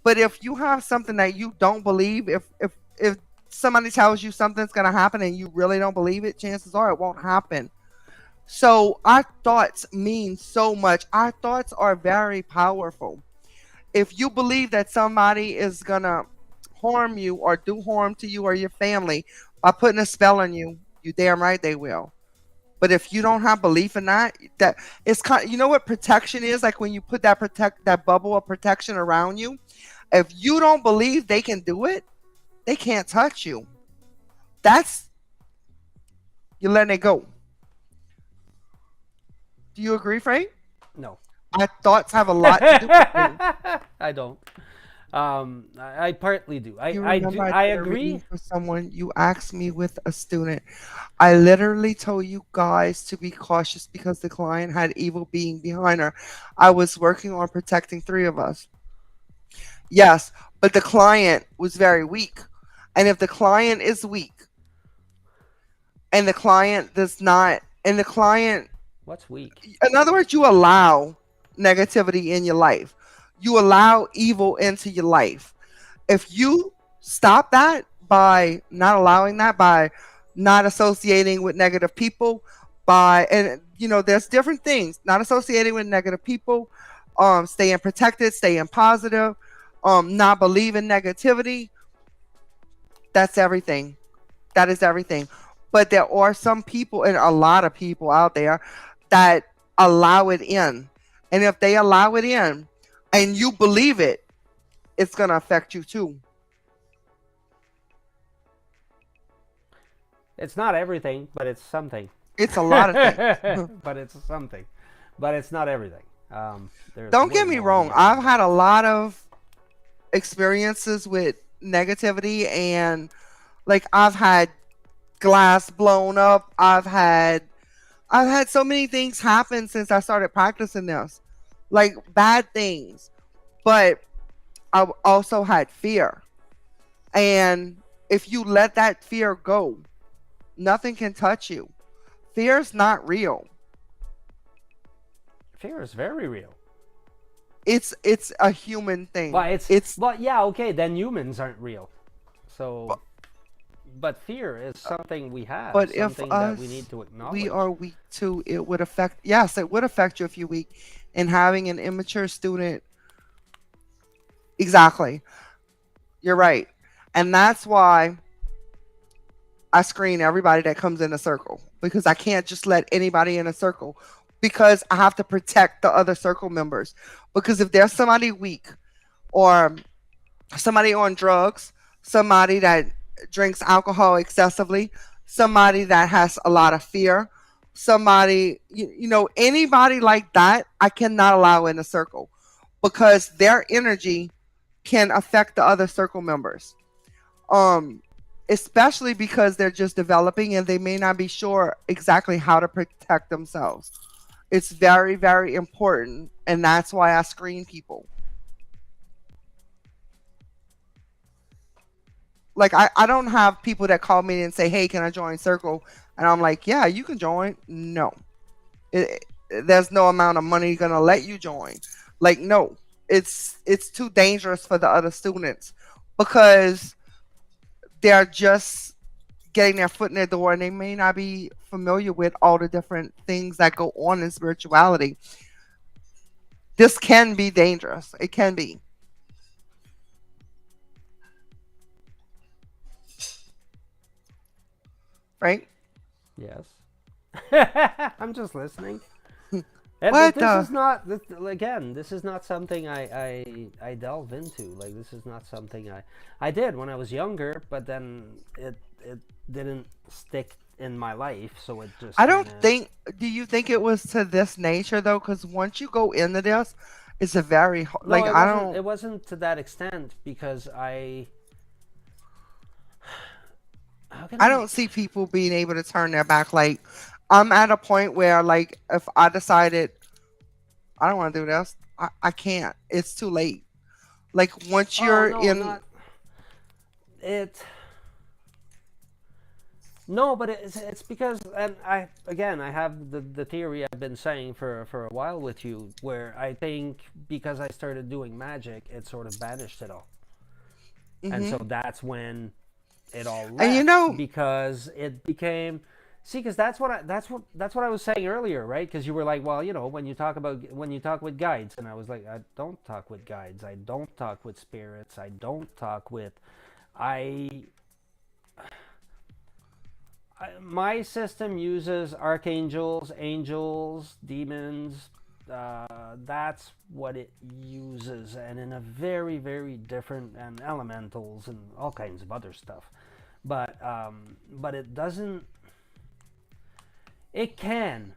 But if you have something that you don't believe, if somebody tells you something's gonna happen and you really don't believe it, chances are it won't happen. So our thoughts mean so much. Our thoughts are very powerful. If you believe that somebody is gonna harm you or do harm to you or your family by putting a spell on you, you damn right they will. But if you don't have belief in that, that it's kind of, you know what protection is, like when you put that bubble of protection around you. If you don't believe they can do it, they can't touch you. That's, you're letting it go. Do you agree, Frank? No. Our thoughts have a lot to do with things. I don't. I partly do. You I remember do. I I did a reading agree. for someone. You asked me with a student. I literally told you guys to be cautious because the client had evil being behind her. I was working on protecting three of us. Yes, but the client was very weak. And if the client is weak and the client does not, and the client, What's weak? in other words, you allow negativity in your life, you allow evil into your life. If you stop that by not allowing that, by not associating with negative people, by, and there's different things, not associating with negative people, staying protected, staying positive, not believing negativity, that's everything. That is everything. But there are some people, and a lot of people out there, that allow it in. And if they allow it in and you believe it, it's going to affect you too. It's not everything, but it's something. It's a lot of things. But it's something. But it's not everything. There's Don't way get me more wrong. beyond I've that. had a lot of experiences with negativity, and like I've had glass blown up. I've had so many things happen since I started practicing this. Like bad things. But I've also had fear. And if you let that fear go, nothing can touch you. Fear's not real. Fear is very real. It's a human thing. But it's It's but yeah, okay, then humans aren't real. So but fear is something we have, but if something that we need us to we acknowledge. are weak too, it would affect, yes, it would affect you if you're weak. And having an immature student, exactly. You're right. And that's why I screen everybody that comes in a circle, because I can't just let anybody in a circle, because I have to protect the other circle members. Because if there's somebody weak, or somebody on drugs, somebody that drinks alcohol excessively, somebody that has a lot of fear, somebody, anybody like that, I cannot allow in a circle, because their energy can affect the other circle members. Um, Especially because they're just developing and they may not be sure exactly how to protect themselves. It's very, very important, and that's why I screen people. Like I don't have people that call me and say, "Hey, can I join Circle?" And I'm like, "Yeah, you can join." No, there's no amount of money gonna let you join. Like, no, it's too dangerous for the other students, because they're just getting their foot in the door and they may not be familiar with all the different things that go on in spirituality. This can be dangerous. It can be, right? Yes. I'm just listening. And What this the? is not this, again. This is not something I delve into. Like this is not something I did when I was younger. But then it didn't stick in my life, so it just I kind don't of. think. Do you think it was to this nature though? Because once you go into this, it's a very No, like it I wasn't. don't. It wasn't to that extent because I. How can I I? don't see people being able to turn their back. Like I'm at a point where, like, if I decided I don't want to do this, I can't. It's too late. Like once Oh you're no, in, not it. No, but it's because, and I have the theory I've been saying for a while with you, where I think because I started doing magic, it sort of banished it all, and so hmm that's when it all and left because it became. See, because that's what I was saying earlier, right? Because you were like, well, when you talk with guides, and I was like, I don't talk with guides, I don't talk with spirits, I don't talk with, I my system uses archangels, angels, demons. That's what it uses, and in a very, very different, and elementals and all kinds of other stuff. But it doesn't. It can,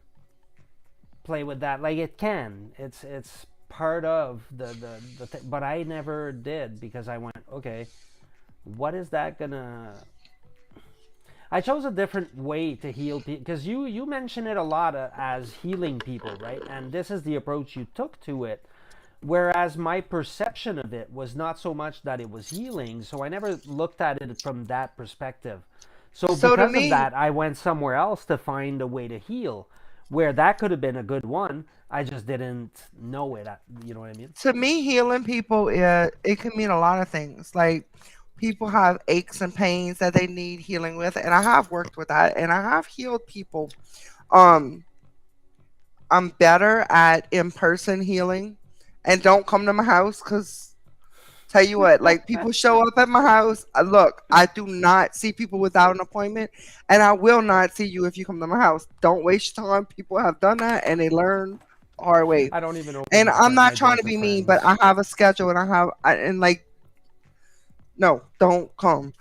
play with that. Like it can. It's part of but I never did because I went, okay, what is that gonna I chose a different way to heal people because you mention it a lot as healing people, right? And this is the approach you took to it. Whereas my perception of it was not so much that it was healing, so I never looked at it from that perspective. So So to because of me, that, I went somewhere else to find a way to heal, where that could have been a good one. I just didn't know it. You know what I mean? healing people, it can mean a lot of things. Like people have aches and pains that they need healing with, and I have worked with that, and I have healed people. Um, I'm better at in person healing, and don't come to my house because tell you what, like people show up at my house. Look, I do not see people without an appointment, and I will not see you if you come to my house. Don't waste your time. People have done that, and they learn the hard way. I don't even open And I'm not my trying door to to be mean, but friends. I have a schedule, and and like, no, don't come.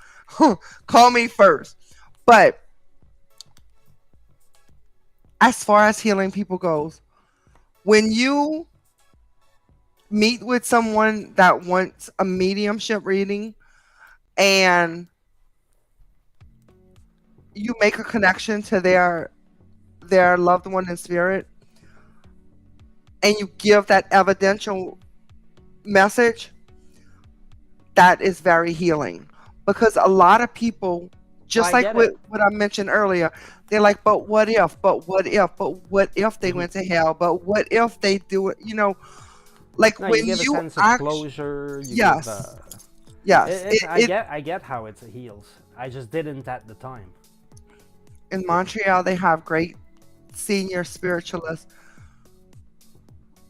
Call me first. But as far as healing people goes, when you meet with someone that wants a mediumship reading and you make a connection to their loved one in spirit and you give that evidential message, that is very healing because a lot of people, Well, just I like get it. what I mentioned earlier, they're like, but what if they went to hell, but what if they do it, like No, you when give a you sense of act. closure. You give Yes, yes, it's I get how it heals. I just didn't at the time. in Montreal they have great senior spiritualists.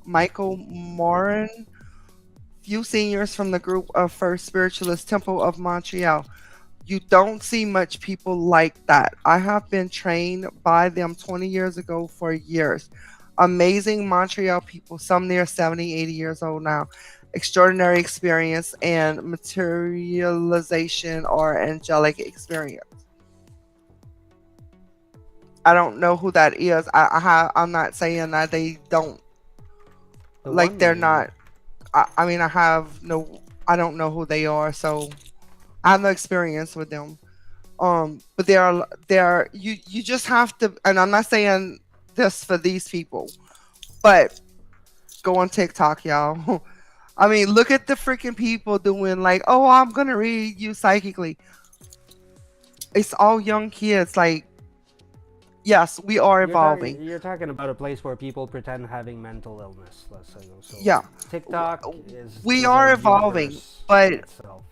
Michael Morin, few seniors from the group of First Spiritualist Temple of Montreal. You don't see much people like that. I have been trained by them 20 years ago for years. Amazing Montreal people, some near 70, 80 years old now. Extraordinary experience and materialization or angelic experience. I don't know who that is. I'm not saying that they don't, The like one they're name. not. I mean, I don't know who they are, so I have no experience with them. But you just have to, and I'm not saying this for these people, but go on TikTok, y'all. I mean, look at the freaking people doing like, oh, I'm gonna read you psychically. It's all young kids. Like, yes, we are evolving. You're talking about a place where people pretend having mental illness. Let's say so. Yeah, TikTok we is a are evolving, universe in but itself.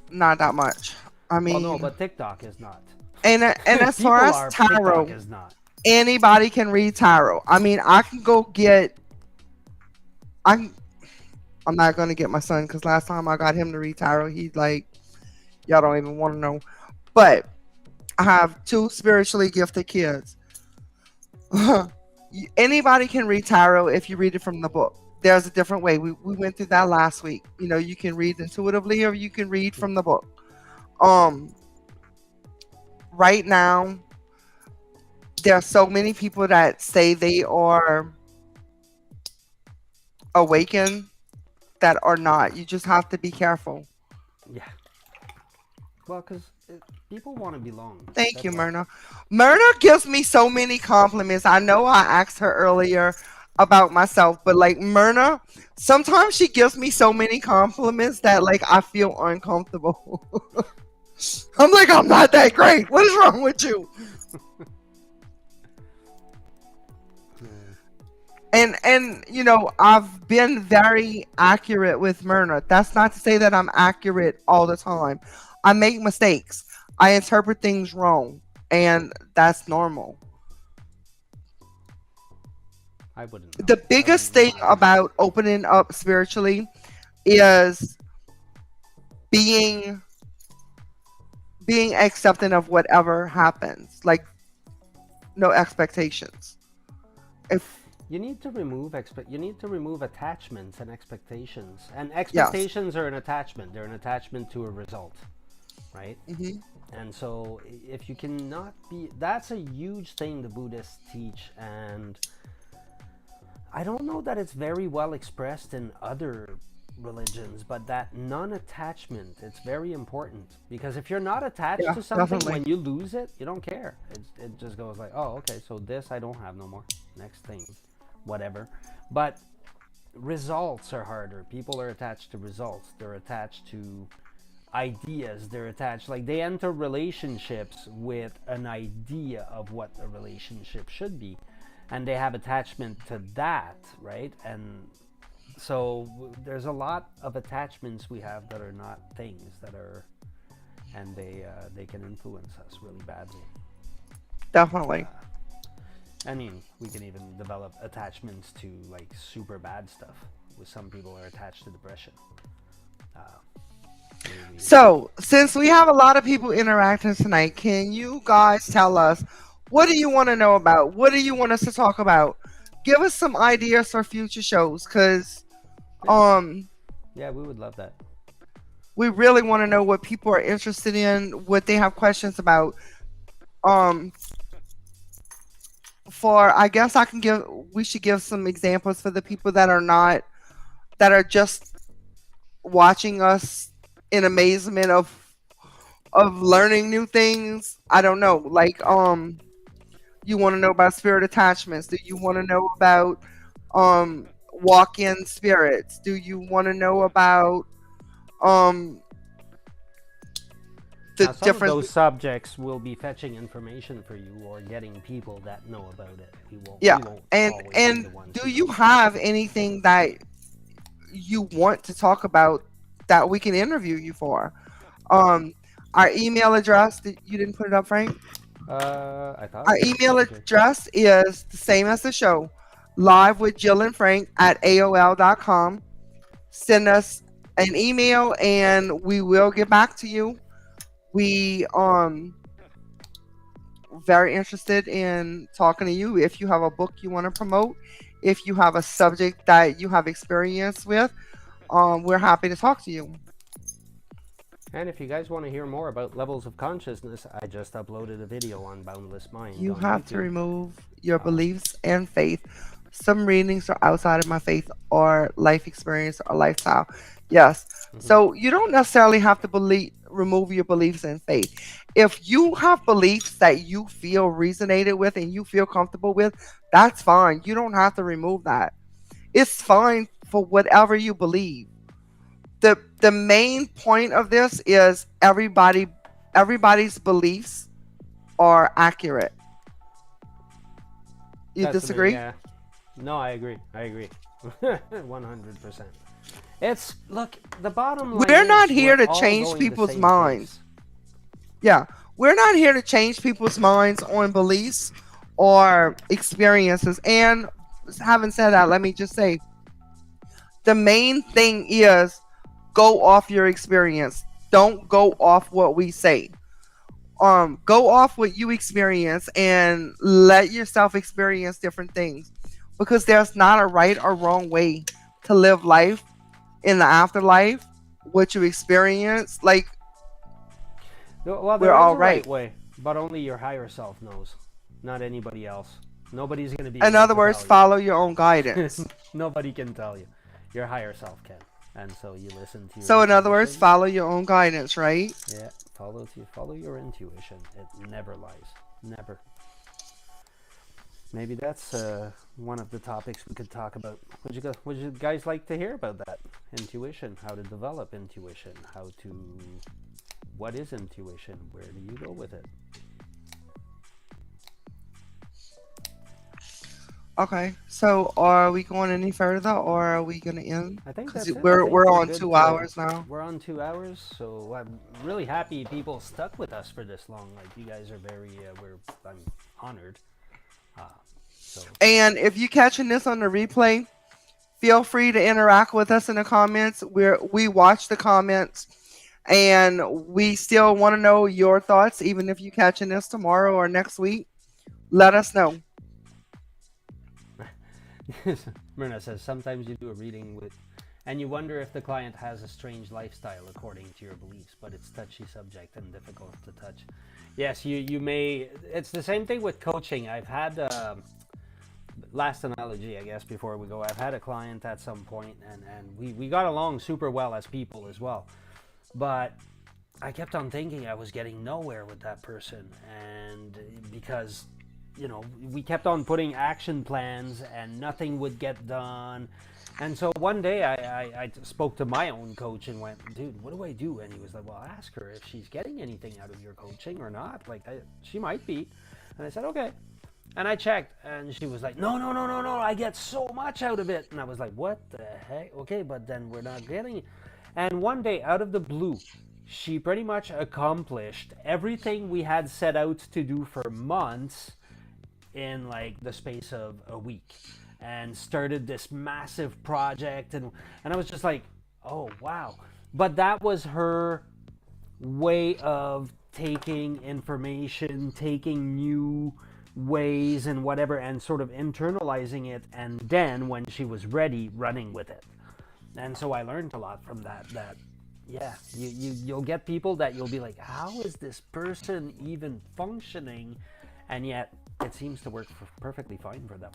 not that much. I Well, no, mean, but TikTok is not. and as far People as are. TikTok tarot, is not. anybody can read tarot. I mean, I can go get. I I'm not gonna get my son because last time I got him to read tarot, he's like, y'all don't even want to know. But I have two spiritually gifted kids. Anybody can read tarot if you read it from the book. There's a different way. We went through that last week. You can read intuitively or you can read from the book. Um, right now, there are so many people that say they are awakened that are not. You just have to be careful. Yeah. Well, because people want to belong. Thank That's you, why. Myrna. Myrna gives me so many compliments. I know I asked her earlier about myself, but like Myrna, sometimes she gives me so many compliments that like I feel uncomfortable. I'm like, I'm not that great. What is wrong with you? Yeah. And I've been very accurate with Myrna. That's not to say that I'm accurate all the time. I make mistakes. I interpret things wrong, and that's normal. I wouldn't know. The I biggest wouldn't know thing either. about opening up spiritually is being being accepting of whatever happens. Like no expectations. If You need to remove attachments and expectations. And yes. expectations are an attachment. They're an attachment to a result, right? Hmm. And so, if you cannot be, that's a huge thing the Buddhists teach, and I don't know that it's very well expressed in other religions, but that non-attachment, it's very important, because if you're not attached Yeah, to something, definitely. when you lose it, you don't care. It just goes like, oh, okay, so this I don't have no more. Next thing, whatever. But results are harder. People are attached to results. They're attached to ideas. They're attached, like they enter relationships with an idea of what a relationship should be, and they have attachment to that, right? And so there's a lot of attachments we have that are not things that are, and they can influence us really badly. Definitely. I mean, we can even develop attachments to like super bad stuff. With some people are attached to depression. Uh, Maybe. So, since we have a lot of people interacting tonight, can you guys tell us what do you want to know about? What do you want us to talk about? Give us some ideas for future shows, cause Yeah, um yeah, we would love that. we really want to know what people are interested in, what they have questions about. Um, for I guess I can give we should give some examples for the people that are not that are just watching us in amazement of learning new things. I don't know. Like you want to know about spirit attachments? Do you want to know about walk-in spirits? Do you want to know about um the Now, some of difference? those subjects will be fetching information for you or getting people that know about it. We won't. Yeah. We won't And always be and the ones who do you know. have anything that you want to talk about that we can interview you for? Um our email address, you didn't put it up, Frank? I thought Our I did. email Okay. address is the same as the show, live with Jill and Frank at AOL.com. Send us an email and we will get back to you. We very interested in talking to you. If you have a book you want to promote, if you have a subject that you have experience with, we're happy to talk to you. And if you guys want to hear more about levels of consciousness, I just uploaded a video on Boundless Mind You on have to YouTube. remove your Uh, beliefs and faith. Some readings are outside of my faith or life experience or lifestyle. Yes. mhm. So you don't necessarily have to believe remove your beliefs and faith. If you have beliefs that you feel resonated with and you feel comfortable with, that's fine. You don't have to remove that. It's fine for whatever you believe. The main point of this is everybody's beliefs are accurate. You That's the main. disagree? Yeah. No, I agree. I agree. 100%. It's look. The bottom line We're not is here we're to all change going the people's same minds. place. Yeah. We're not here to change people's minds on beliefs or experiences. And having said that, let me just say the main thing is go off your experience. Don't go off what we say. Go off what you experience and let yourself experience different things. Because there's not a right or wrong way to live life in the afterlife. What you experience, like Well, we're there is all a right. right way, but only your higher self knows, not anybody else. Nobody's gonna be In able other to words, tell you. follow your own guidance. Nobody can tell you. Your higher self can, and so you listen to your So in other words, intuition. follow your own guidance, right? Yeah, follow your intuition. It never lies. Never. Maybe that's one of the topics we could talk about. Would you guys like to hear about that? Intuition, how to develop intuition, how to what is intuition? Where do you go with it? Okay. So are we going any further or are we gonna end? I think Because that's it. I we're think we're we're on good 2 hours now. we're on 2 hours, so I'm really happy people stuck with us for this long. Like you guys are very I'm honored. Uh, so And if you're catching this on the replay, feel free to interact with us in the comments. We watch the comments and we still want to know your thoughts, even if you're catching this tomorrow or next week. Let us know. Myrna says sometimes you do a reading with And you wonder if the client has a strange lifestyle according to your beliefs, but it's touchy subject and difficult to touch. Yes, you may. It's the same thing with coaching. I've had last analogy, I guess, before we go. I've had a client at some point, and we got along super well as people as well, but I kept on thinking I was getting nowhere with that person, and because we kept on putting action plans and nothing would get done. And so one day I spoke to my own coach and went, dude, what do I do? And he was like, well, ask her if she's getting anything out of your coaching or not. Like, she might be. And I said, okay. And I checked, and she was like, no, I get so much out of it. And I was like, what the heck? Okay, but then we're not getting it. And one day, out of the blue, she pretty much accomplished everything we had set out to do for months in like the space of a week, and started this massive project, and I was just like, oh wow. But that was her way of taking information, taking new ways and whatever, and sort of internalizing it, and then when she was ready, running with it. And so I learned a lot from that yeah, you'll get people that you'll be like, how is this person even functioning, and yet it seems to work perfectly fine for them.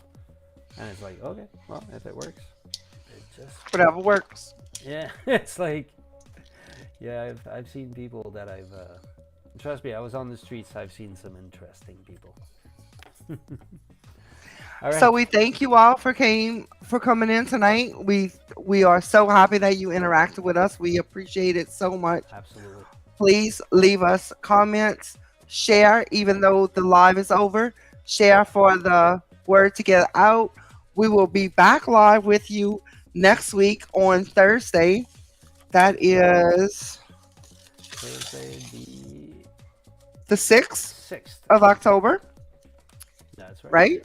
And it's like, okay, well, if it works, it just Whatever works. yeah. It's like, yeah, I've seen people that I've trust me, I was on the streets. I've seen some interesting people. All right. So we thank you all for coming in tonight. We are so happy that you interacted with us. We appreciate it so much. Absolutely. Please leave us comments, share, even though the live is over. Share for the word to get out. We will be back live with you next week on Thursday. That is Thursday the 6th 6th of October, That's right. right?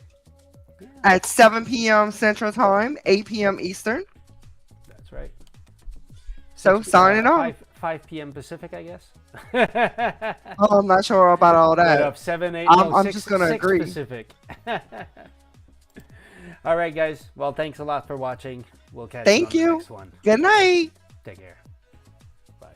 Yeah, At 7 p.m. Central Time, 8 p.m. Eastern. that's right. So signing off. 5 p.m. Pacific, I guess. Oh, I'm not sure about all Right that. up 7, 8. I'm 6, just gonna 6 agree. Pacific. All right, guys. Well, thanks a lot for watching. We'll catch Thank you on you. the next one. Good night. Take care.